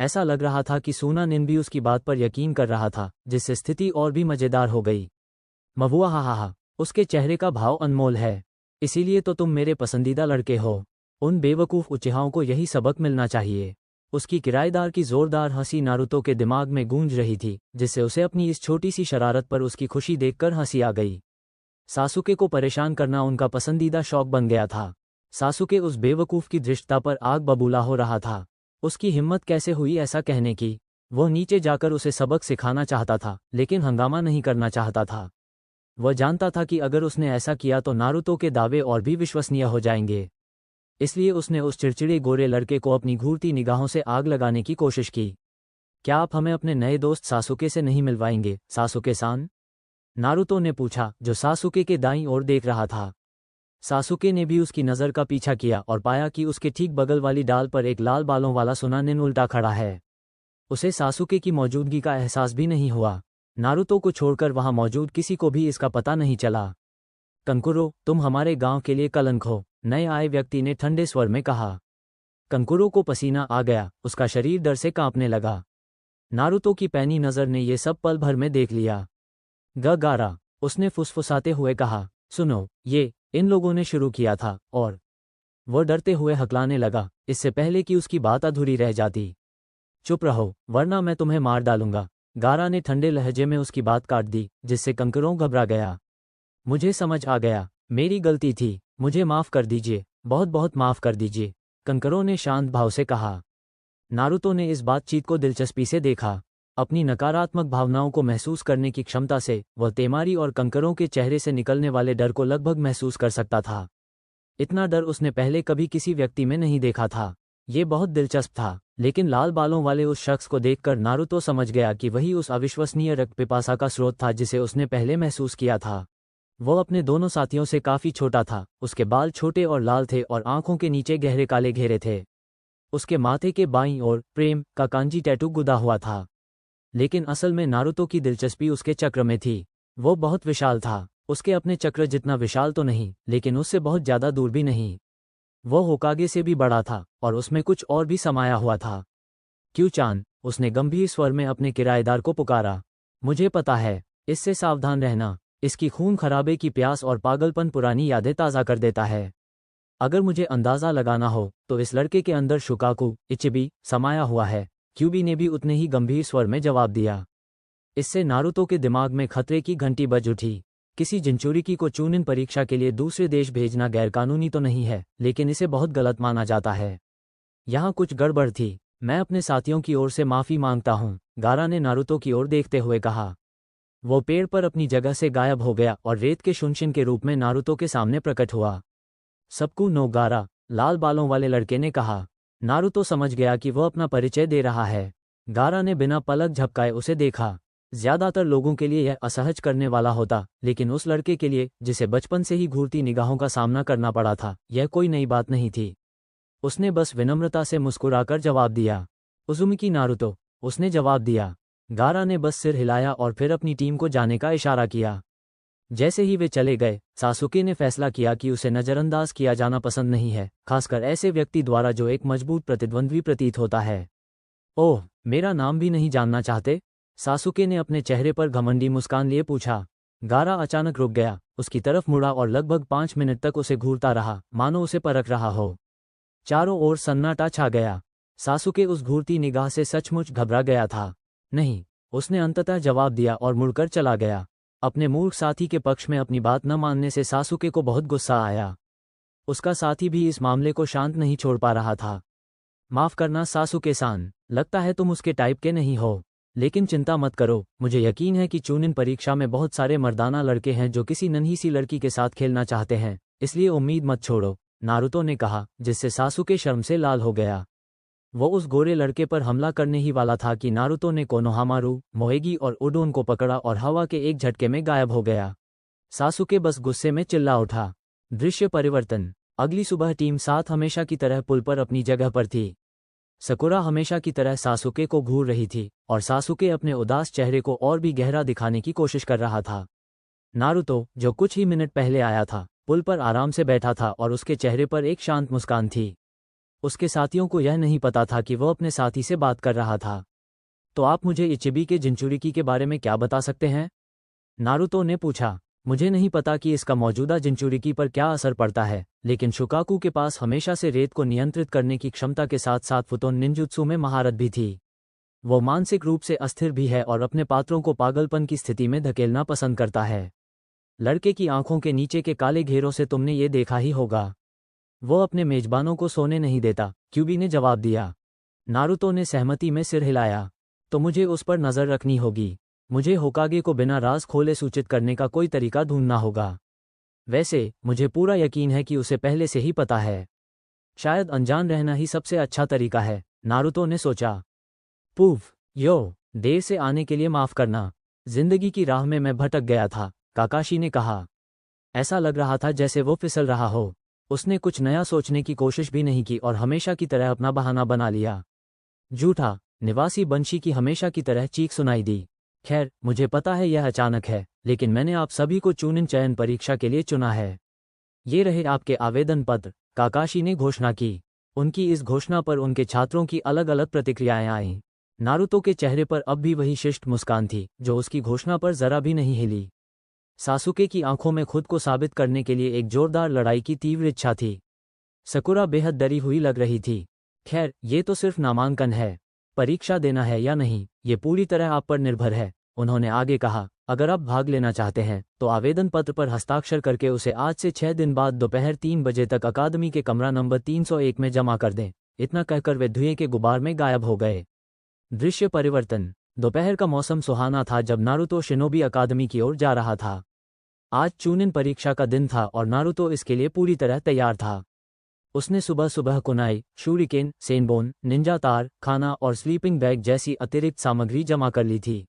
ऐसा लग रहा था कि सूना निन भी उसकी बात पर यकीन कर रहा था, जिससे स्थिति और भी मजेदार हो गई। महुआ हा, उसके चेहरे का भाव अनमोल है। इसीलिए तो तुम मेरे पसंदीदा लड़के हो। उन बेवकूफ़ उचिहाओं को यही सबक मिलना चाहिए। उसकी किराएदार की जोरदार हंसी नारुतो के दिमाग में गूंज रही थी, जिससे उसे अपनी इस छोटी सी शरारत पर उसकी खुशी देखकर हंसी आ गई। सासुके को परेशान करना उनका पसंदीदा शौक बन गया था। सासुके उस बेवकूफ़ की धृष्टता पर आग बबूला हो रहा था। उसकी हिम्मत कैसे हुई ऐसा कहने की। वह नीचे जाकर उसे सबक सिखाना चाहता था, लेकिन हंगामा नहीं करना चाहता था। वह जानता था कि अगर उसने ऐसा किया तो नारुतो के दावे और भी विश्वसनीय हो जाएंगे। इसलिए उसने उस चिड़चिड़े गोरे लड़के को अपनी घूरती निगाहों से आग लगाने की कोशिश की। क्या आप हमें अपने नए दोस्त सासुके से नहीं मिलवाएंगे, सासुके-सान? नारुतो ने पूछा, जो सासुके के दाईं ओर देख रहा था। सासुके ने भी उसकी नज़र का पीछा किया और पाया कि उसके ठीक बगल वाली डाल पर एक लाल बालों वाला सुनानिन उल्टा खड़ा है। उसे सासुके की मौजूदगी का एहसास भी नहीं हुआ। नारुतो को छोड़कर वहां मौजूद किसी को भी इसका पता नहीं चला। कंकुरो, तुम हमारे गांव के लिए कलंक हो, नए आए व्यक्ति ने ठंडे स्वर में कहा। कंकुरो को पसीना आ गया, उसका शरीर डर से कांपने लगा। नारुतो की पैनी नज़र ने ये सब पल भर में देख लिया। गारा, उसने फुसफुसाते हुए कहा, सुनो, ये इन लोगों ने शुरू किया था। और वह डरते हुए हकलाने लगा, इससे पहले कि उसकी बात अधूरी रह जाती। चुप रहो, वरना मैं तुम्हें मार डालूंगा। गारा ने ठंडे लहजे में उसकी बात काट दी, जिससे कंकुरो घबरा गया। मुझे समझ आ गया, मेरी गलती थी, मुझे माफ़ कर दीजिए, बहुत बहुत माफ़ कर दीजिए, कंकुरो ने शांत भाव से कहा। नारुतो ने इस बातचीत को दिलचस्पी से देखा। अपनी नकारात्मक भावनाओं को महसूस करने की क्षमता से वह तेमारी और कंकरों के चेहरे से निकलने वाले डर को लगभग महसूस कर सकता था। इतना डर उसने पहले कभी किसी व्यक्ति में नहीं देखा था। ये बहुत दिलचस्प था, लेकिन लाल बालों वाले उस शख्स को देखकर नारुतो समझ गया कि वही उस अविश्वसनीय रक्तपिपासा का स्रोत था जिसे उसने पहले महसूस किया था। वो अपने दोनों साथियों से काफ़ी छोटा था, उसके बाल छोटे और लाल थे और आंखों के नीचे गहरे काले घेरे थे। उसके माथे के बाईं ओर प्रेम का कांजी टैटू गुदा हुआ था। लेकिन असल में नारुतो की दिलचस्पी उसके चक्र में थी। वो बहुत विशाल था, उसके अपने चक्र जितना विशाल तो नहीं, लेकिन उससे बहुत ज़्यादा दूर भी नहीं। वो होकागे से भी बड़ा था और उसमें कुछ और भी समाया हुआ था। क्यू-चान, उसने गंभीर स्वर में अपने किराएदार को पुकारा। मुझे पता है, इससे सावधान रहना, इसकी खून खराबे की प्यास और पागलपन पुरानी यादें ताज़ा कर देता है। अगर मुझे अंदाज़ा लगाना हो तो इस लड़के के अंदर शुकाकू, इचिबी समाया हुआ है। क्यूबी ने भी उतने ही गंभीर स्वर में जवाब दिया। इससे नारुतो के दिमाग में खतरे की घंटी बज उठी। किसी जिंचुरिकी को चूनिन परीक्षा के लिए दूसरे देश भेजना गैरकानूनी तो नहीं है, लेकिन इसे बहुत गलत माना जाता है। यहाँ कुछ गड़बड़ थी। मैं अपने साथियों की ओर से माफ़ी मांगता हूँ, गारा ने नारुतो की ओर देखते हुए कहा। वो पेड़ पर अपनी जगह से गायब हो गया और रेत के शुनशिन के रूप में नारुतो के सामने प्रकट हुआ। सबकू नो गारा, लाल बालों वाले लड़के ने कहा। नारुतो समझ गया कि वह अपना परिचय दे रहा है। गारा ने बिना पलक झपकाए उसे देखा। ज्यादातर लोगों के लिए यह असहज करने वाला होता, लेकिन उस लड़के के लिए, जिसे बचपन से ही घूरती निगाहों का सामना करना पड़ा था, यह कोई नई बात नहीं थी। उसने बस विनम्रता से मुस्कुराकर जवाब दिया। उजुमिकी नारुतो, उसने जवाब दिया। गारा ने बस सिर हिलाया और फिर अपनी टीम को जाने का इशारा किया। जैसे ही वे चले गए, सासुके ने फैसला किया कि उसे नज़रअंदाज किया जाना पसंद नहीं है, खासकर ऐसे व्यक्ति द्वारा जो एक मजबूत प्रतिद्वंद्वी प्रतीत होता है। ओह, मेरा नाम भी नहीं जानना चाहते? सासुके ने अपने चेहरे पर घमंडी मुस्कान लिए पूछा। गारा अचानक रुक गया, उसकी तरफ मुड़ा और लगभग 5 मिनट तक उसे घूरता रहा, मानो उसे परख रहा हो। चारों ओर सन्नाटा छा गया। सासुके उस घूरती निगाह से सचमुच घबरा गया था। नहीं, उसने अंततः जवाब दिया और मुड़कर चला गया। अपने मूर्ख साथी के पक्ष में अपनी बात न मानने से सासुके को बहुत गुस्सा आया। उसका साथी भी इस मामले को शांत नहीं छोड़ पा रहा था। माफ़ करना सासुके-सान, लगता है तुम उसके टाइप के नहीं हो, लेकिन चिंता मत करो, मुझे यकीन है कि चूनिन परीक्षा में बहुत सारे मर्दाना लड़के हैं जो किसी नन्ही सी लड़की के साथ खेलना चाहते हैं, इसलिए उम्मीद मत छोड़ो, नारुतो ने कहा, जिससे सासुके शर्म से लाल हो गया। वो उस गोरे लड़के पर हमला करने ही वाला था कि नारुतो ने कोनोहामारू, मोएगी और उडोन को पकड़ा और हवा के एक झटके में गायब हो गया। सासुके बस गुस्से में चिल्ला उठा। दृश्य परिवर्तन। अगली सुबह टीम 7 हमेशा की तरह पुल पर अपनी जगह पर थी। सकुरा हमेशा की तरह सासुके को घूर रही थी और सासुके अपने उदास चेहरे को और भी गहरा दिखाने की कोशिश कर रहा था। नारुतो, जो कुछ ही मिनट पहले आया था, पुल पर आराम से बैठा था और उसके चेहरे पर एक शांत मुस्कान थी। उसके साथियों को यह नहीं पता था कि वह अपने साथी से बात कर रहा था। तो आप मुझे इचिबी के जिंचुरिकी के बारे में क्या बता सकते हैं? नारुतो ने पूछा। मुझे नहीं पता कि इसका मौजूदा जिंचुरिकी पर क्या असर पड़ता है, लेकिन शुकाकू के पास हमेशा से रेत को नियंत्रित करने की क्षमता के साथ साथ फुतोन निंजुत्सु में महारत भी थी। वो मानसिक रूप से अस्थिर भी है और अपने पात्रों को पागलपन की स्थिति में धकेलना पसंद करता है। लड़के की आंखों के नीचे के काले घेरों से तुमने ये देखा ही होगा। वो अपने मेजबानों को सोने नहीं देता, क्यूबी ने जवाब दिया। नारुतो ने सहमति में सिर हिलाया। तो मुझे उस पर नज़र रखनी होगी। मुझे होकागे को बिना राज खोले सूचित करने का कोई तरीका ढूंढना होगा। वैसे मुझे पूरा यकीन है कि उसे पहले से ही पता है। शायद अनजान रहना ही सबसे अच्छा तरीका है, नारुतो ने सोचा। पूफ, यो, देर से आने के लिए माफ़ करना। जिंदगी की राह में मैं भटक गया था, काकाशी ने कहा। ऐसा लग रहा था जैसे वो फिसल रहा हो। उसने कुछ नया सोचने की कोशिश भी नहीं की और हमेशा की तरह अपना बहाना बना लिया। झूठा, निवासी बंशी की हमेशा की तरह चीख सुनाई दी। खैर, मुझे पता है यह अचानक है, लेकिन मैंने आप सभी को चुनिन चयन परीक्षा के लिए चुना है। ये रहे आपके आवेदन पत्र, काकाशी ने घोषणा की। उनकी इस घोषणा पर उनके छात्रों की अलग अलग प्रतिक्रियाएं आईं। नारुतो के चेहरे पर अब भी वही शिष्ट मुस्कान थी, जो उसकी घोषणा पर जरा भी नहीं हिली। सासुके की आंखों में खुद को साबित करने के लिए एक जोरदार लड़ाई की तीव्र इच्छा थी। सकुरा बेहद डरी हुई लग रही थी। खैर, ये तो सिर्फ नामांकन है। परीक्षा देना है या नहीं, ये पूरी तरह आप पर निर्भर है, उन्होंने आगे कहा। अगर आप भाग लेना चाहते हैं तो आवेदन पत्र पर हस्ताक्षर करके उसे आज से 6 दिन बाद दोपहर 3 बजे तक अकादमी के कमरा नंबर 301 में जमा कर दें। इतना कहकर वे धुएं के गुबार में गायब हो गए। दृश्य परिवर्तन। दोपहर का मौसम सुहाना था जब नारुतो शिनोबी अकादमी की ओर जा रहा था। आज चुनिन परीक्षा का दिन था और नारुतो इसके लिए पूरी तरह तैयार था। उसने सुबह सुबह कुनाई, शूरिकेन, सेनबोन, निंजा तार, खाना और स्लीपिंग बैग जैसी अतिरिक्त सामग्री जमा कर ली थी।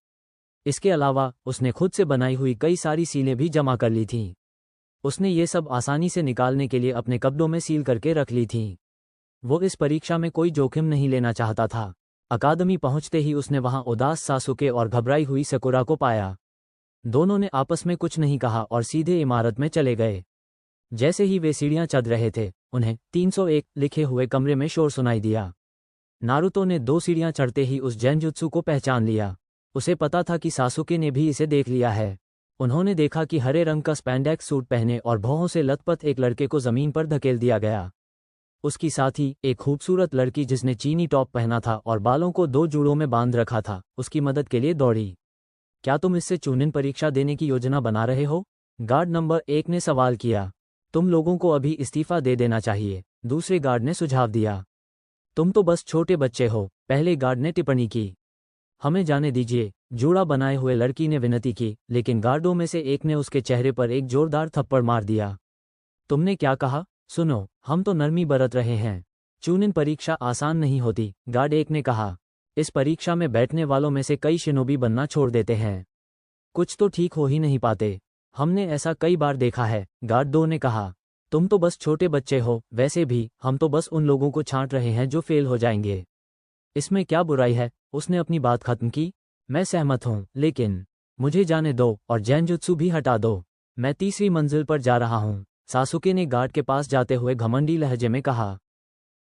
इसके अलावा उसने खुद से बनाई हुई कई सारी सीलें भी जमा कर ली थीं। उसने ये सब आसानी से निकालने के लिए अपने कपड़ों में सील करके रख ली थीं। वो इस परीक्षा में कोई जोखिम नहीं लेना चाहता था। अकादमी पहुंचते ही उसने वहां उदास सासुके और घबराई हुई सकुरा को पाया। दोनों ने आपस में कुछ नहीं कहा और सीधे इमारत में चले गए। जैसे ही वे सीढ़ियां चढ़ रहे थे, उन्हें 301 लिखे हुए कमरे में शोर सुनाई दिया। नारुतो ने 2 सीढ़ियां चढ़ते ही उस जेनजुत्सु को पहचान लिया। उसे पता था कि सासुके ने भी इसे देख लिया है। उन्होंने देखा कि हरे रंग का स्पैंडेक्स सूट पहने और भौहों से लथपथ एक लड़के को जमीन पर धकेल दिया गया। उसकी साथी, एक खूबसूरत लड़की जिसने चीनी टॉप पहना था और बालों को 2 जूड़ों में बांध रखा था, उसकी मदद के लिए दौड़ी। क्या तुम इससे चुनिन परीक्षा देने की योजना बना रहे हो? गार्ड नंबर 1 ने सवाल किया। तुम लोगों को अभी इस्तीफा दे देना चाहिए, दूसरे गार्ड ने सुझाव दिया। तुम तो बस छोटे बच्चे हो, पहले गार्ड ने टिप्पणी की। हमें जाने दीजिए, जूड़ा बनाए हुए लड़की ने विनती की, लेकिन गार्डों में से एक ने उसके चेहरे पर एक जोरदार थप्पड़ मार दिया। तुमने क्या कहा? सुनो, हम तो नरमी बरत रहे हैं। चुनिन परीक्षा आसान नहीं होती, गार्ड 1 ने कहा। इस परीक्षा में बैठने वालों में से कई शिनोबी बनना छोड़ देते हैं। कुछ तो ठीक हो ही नहीं पाते। हमने ऐसा कई बार देखा है, गार्ड 2 ने कहा। तुम तो बस छोटे बच्चे हो, वैसे भी हम तो बस उन लोगों को छांट रहे हैं जो फेल हो जाएंगे। इसमें क्या बुराई है? उसने अपनी बात खत्म की। मैं सहमत हूं, लेकिन मुझे जाने दो और जैनजुत्सु भी हटा दो। मैं तीसरी मंजिल पर जा रहा हूं, सासुके ने गार्ड के पास जाते हुए घमंडी लहजे में कहा।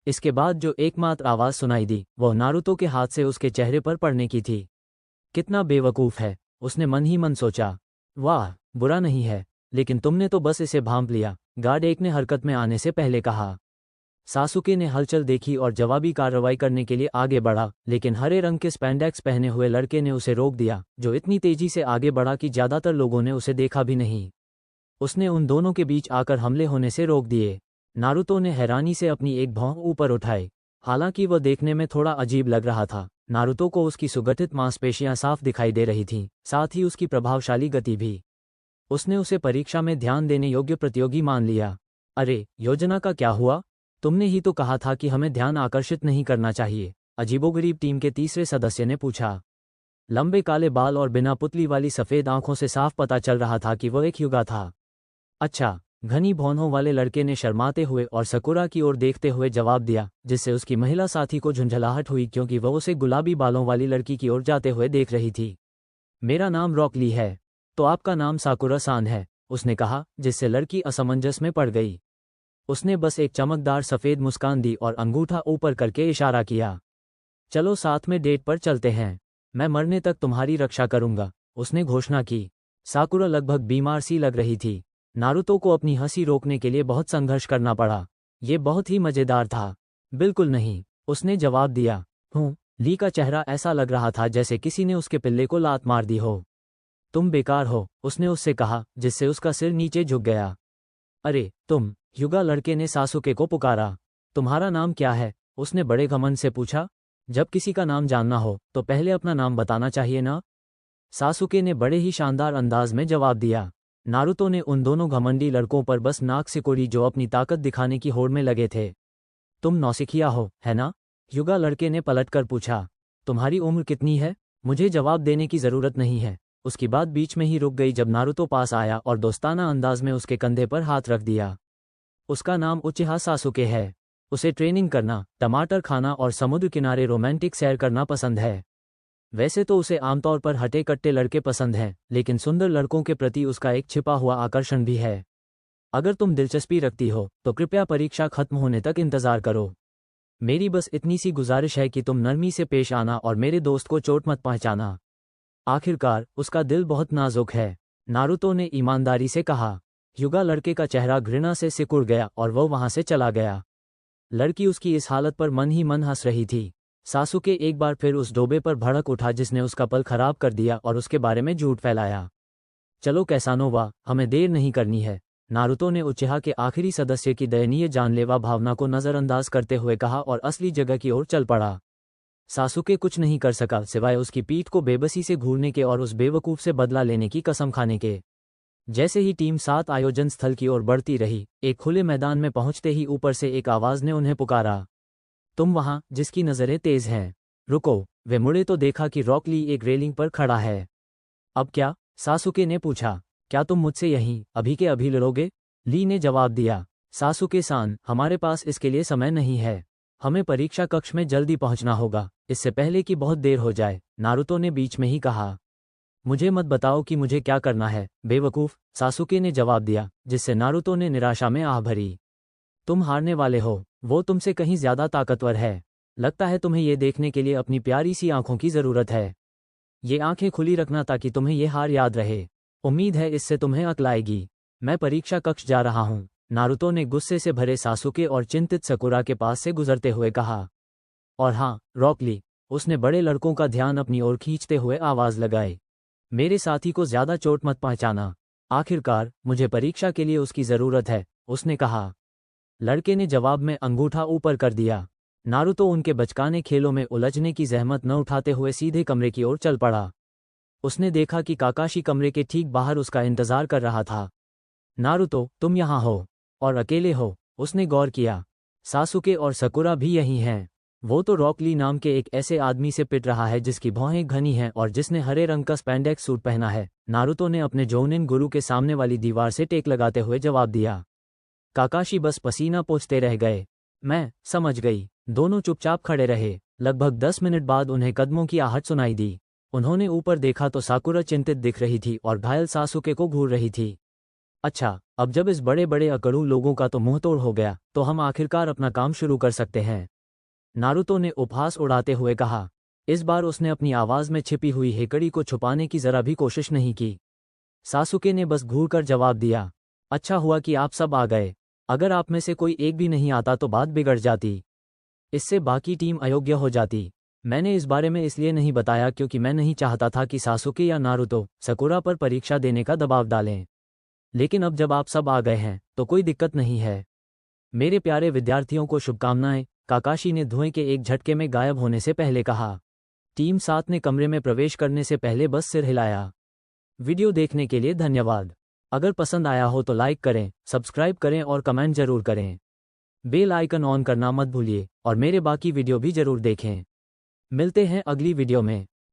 इसके बाद जो एकमात्र आवाज सुनाई दी, वह नारुतो के हाथ से उसके चेहरे पर पड़ने की थी। कितना बेवकूफ है, उसने मन ही मन सोचा। वाह, बुरा नहीं है, लेकिन तुमने तो बस इसे भांप लिया, गार्ड 1 ने हरकत में आने से पहले कहा। सासुके ने हलचल देखी और जवाबी कार्रवाई करने के लिए आगे बढ़ा, लेकिन हरे रंग के स्पैंडेक्स पहने हुए लड़के ने उसे रोक दिया, जो इतनी तेजी से आगे बढ़ा कि ज्यादातर लोगों ने उसे देखा भी नहीं। उसने उन दोनों के बीच आकर हमले होने से रोक दिए। नारुतो ने हैरानी से अपनी एक भौं ऊपर उठाई। हालांकि वह देखने में थोड़ा अजीब लग रहा था, नारुतो को उसकी सुगठित मांसपेशियां साफ दिखाई दे रही थीं, साथ ही उसकी प्रभावशाली गति भी। उसने उसे परीक्षा में ध्यान देने योग्य प्रतियोगी मान लिया। अरे, योजना का क्या हुआ? तुमने ही तो कहा था कि हमें ध्यान आकर्षित नहीं करना चाहिए, अजीबोगरीब टीम के तीसरे सदस्य ने पूछा। लंबे काले बाल और बिना पुतली वाली सफ़ेद आंखों से साफ पता चल रहा था कि वह एक युगा था। अच्छा, घनी भौंहों वाले लड़के ने शर्माते हुए और सकुरा की ओर देखते हुए जवाब दिया, जिससे उसकी महिला साथी को झुंझलाहट हुई क्योंकि वह उसे गुलाबी बालों वाली लड़की की ओर जाते हुए देख रही थी। मेरा नाम रॉक ली है। तो आपका नाम साकुरा-सान है, उसने कहा, जिससे लड़की असमंजस में पड़ गई। उसने बस एक चमकदार सफ़ेद मुस्कान दी और अंगूठा ऊपर करके इशारा किया। चलो साथ में डेट पर चलते हैं, मैं मरने तक तुम्हारी रक्षा करूंगा, उसने घोषणा की। साकुरा लगभग बीमार सी लग रही थी। नारुतो को अपनी हंसी रोकने के लिए बहुत संघर्ष करना पड़ा। ये बहुत ही मज़ेदार था। बिल्कुल नहीं, उसने जवाब दिया। ली का चेहरा ऐसा लग रहा था जैसे किसी ने उसके पिल्ले को लात मार दी हो। तुम बेकार हो, उसने उससे कहा, जिससे उसका सिर नीचे झुक गया। अरे तुम, युगा लड़के ने सासुके को पुकारा। तुम्हारा नाम क्या है? उसने बड़े घमंड से पूछा। जब किसी का नाम जानना हो तो पहले अपना नाम बताना चाहिए ना? सासुके ने बड़े ही शानदार अंदाज में जवाब दिया। नारुतो ने उन दोनों घमंडी लड़कों पर बस नाक सिकोड़ी जो अपनी ताकत दिखाने की होड़ में लगे थे। तुम नौसिखिया हो, है ना? युगा लड़के ने पलटकर पूछा। तुम्हारी उम्र कितनी है? मुझे जवाब देने की जरूरत नहीं है। उसकी बात बीच में ही रुक गई जब नारुतो पास आया और दोस्ताना अंदाज में उसके कंधे पर हाथ रख दिया। उसका नाम उचिहा सासुके है। उसे ट्रेनिंग करना, टमाटर खाना और समुद्र किनारे रोमांटिक सैर करना पसंद है। वैसे तो उसे आमतौर पर हटे कट्टे लड़के पसंद हैं, लेकिन सुंदर लड़कों के प्रति उसका एक छिपा हुआ आकर्षण भी है। अगर तुम दिलचस्पी रखती हो तो कृपया परीक्षा खत्म होने तक इंतजार करो। मेरी बस इतनी सी गुजारिश है कि तुम नरमी से पेश आना और मेरे दोस्त को चोट मत पहुंचाना। आखिरकार उसका दिल बहुत नाजुक है, नारुतो ने ईमानदारी से कहा। युगा लड़के का चेहरा घृणा से सिकुड़ गया और वह वहां से चला गया। लड़की उसकी इस हालत पर मन ही मन हंस रही थी। सासुके एक बार फिर उस डोबे पर भड़क उठा जिसने उसका पल खराब कर दिया और उसके बारे में झूठ फैलाया। चलो कैसानोवा, हमें देर नहीं करनी है, नारुतो ने उचिहा के आखिरी सदस्य की दयनीय जानलेवा भावना को नज़रअंदाज करते हुए कहा और असली जगह की ओर चल पड़ा। सासुके कुछ नहीं कर सका सिवाय उसकी पीठ को बेबसी से घूरने के और उस बेवकूफ से बदला लेने की कसम खाने के। जैसे ही टीम 7 आयोजन स्थल की ओर बढ़ती रही, एक खुले मैदान में पहुंचते ही ऊपर से एक आवाज ने उन्हें पुकारा। तुम वहां, जिसकी नजरें तेज हैं, रुको। वे मुड़े तो देखा कि रॉक ली एक रेलिंग पर खड़ा है। अब क्या? सासुके ने पूछा। क्या तुम मुझसे यहीं अभी के अभी लड़ोगे? ली ने जवाब दिया। सासुके सान, हमारे पास इसके लिए समय नहीं है। हमें परीक्षा कक्ष में जल्दी पहुंचना होगा, इससे पहले कि बहुत देर हो जाए, नारुतो ने बीच में ही कहा। मुझे मत बताओ कि मुझे क्या करना है, बेवकूफ, सासुके ने जवाब दिया, जिससे नारुतो ने निराशा में आह भरी। तुम हारने वाले हो, वो तुमसे कहीं ज्यादा ताकतवर है। लगता है तुम्हें ये देखने के लिए अपनी प्यारी सी आंखों की जरूरत है। ये आंखें खुली रखना ताकि तुम्हें ये हार याद रहे। उम्मीद है इससे तुम्हें अक्ल आएगी। मैं परीक्षा कक्ष जा रहा हूँ, नारुतो ने गुस्से से भरे सासुके और चिंतित सकुरा के पास से गुजरते हुए कहा। और हाँ, रॉक ली, उसने बड़े लड़कों का ध्यान अपनी ओर खींचते हुए आवाज लगाई। मेरे साथी को ज्यादा चोट मत पहुंचाना। आखिरकार मुझे परीक्षा के लिए उसकी जरूरत है, उसने कहा। लड़के ने जवाब में अंगूठा ऊपर कर दिया। नारुतो उनके बचकाने खेलों में उलझने की जहमत न उठाते हुए सीधे कमरे की ओर चल पड़ा। उसने देखा कि काकाशी कमरे के ठीक बाहर उसका इंतजार कर रहा था। नारुतो, तुम यहाँ हो? और अकेले हो? उसने गौर किया। सासुके और सकुरा भी यहीं हैं। वो तो रॉक ली नाम के एक ऐसे आदमी से पिट रहा है जिसकी भौहें घनी हैं और जिसने हरे रंग का स्पैंडेक्स सूट पहना है, नारुतो ने अपने जोनिन गुरु के सामने वाली दीवार से टेक लगाते हुए जवाब दिया। काकाशी बस पसीना पोंछते रह गए। मैं समझ गई। दोनों चुपचाप खड़े रहे। लगभग 10 मिनट बाद उन्हें कदमों की आहट सुनाई दी। उन्होंने ऊपर देखा तो साकुरा चिंतित दिख रही थी और घायल सासुके को घूर रही थी। अच्छा, अब जब इस बड़े बड़े अकड़ू लोगों का तो मुंहतोड़ हो गया, तो हम आखिरकार अपना काम शुरू कर सकते हैं, नारुतो ने उपहास उड़ाते हुए कहा। इस बार उसने अपनी आवाज में छिपी हुई हेकड़ी को छुपाने की जरा भी कोशिश नहीं की। सासुके ने बस घूरकर जवाब दिया। अच्छा हुआ कि आप सब आ गए। अगर आप में से कोई एक भी नहीं आता तो बात बिगड़ जाती। इससे बाकी टीम अयोग्य हो जाती। मैंने इस बारे में इसलिए नहीं बताया क्योंकि मैं नहीं चाहता था कि सासुके या नारुतो सकुरा पर परीक्षा देने का दबाव डालें। लेकिन अब जब आप सब आ गए हैं तो कोई दिक्कत नहीं है। मेरे प्यारे विद्यार्थियों को शुभकामनाएं, काकाशी ने धुएं के एक झटके में गायब होने से पहले कहा। टीम 7 ने कमरे में प्रवेश करने से पहले बस सिर हिलाया। वीडियो देखने के लिए धन्यवाद। अगर पसंद आया हो तो लाइक करें, सब्सक्राइब करें और कमेंट जरूर करें। बेल आइकन ऑन करना मत भूलिए और मेरे बाकी वीडियो भी जरूर देखें। मिलते हैं अगली वीडियो में।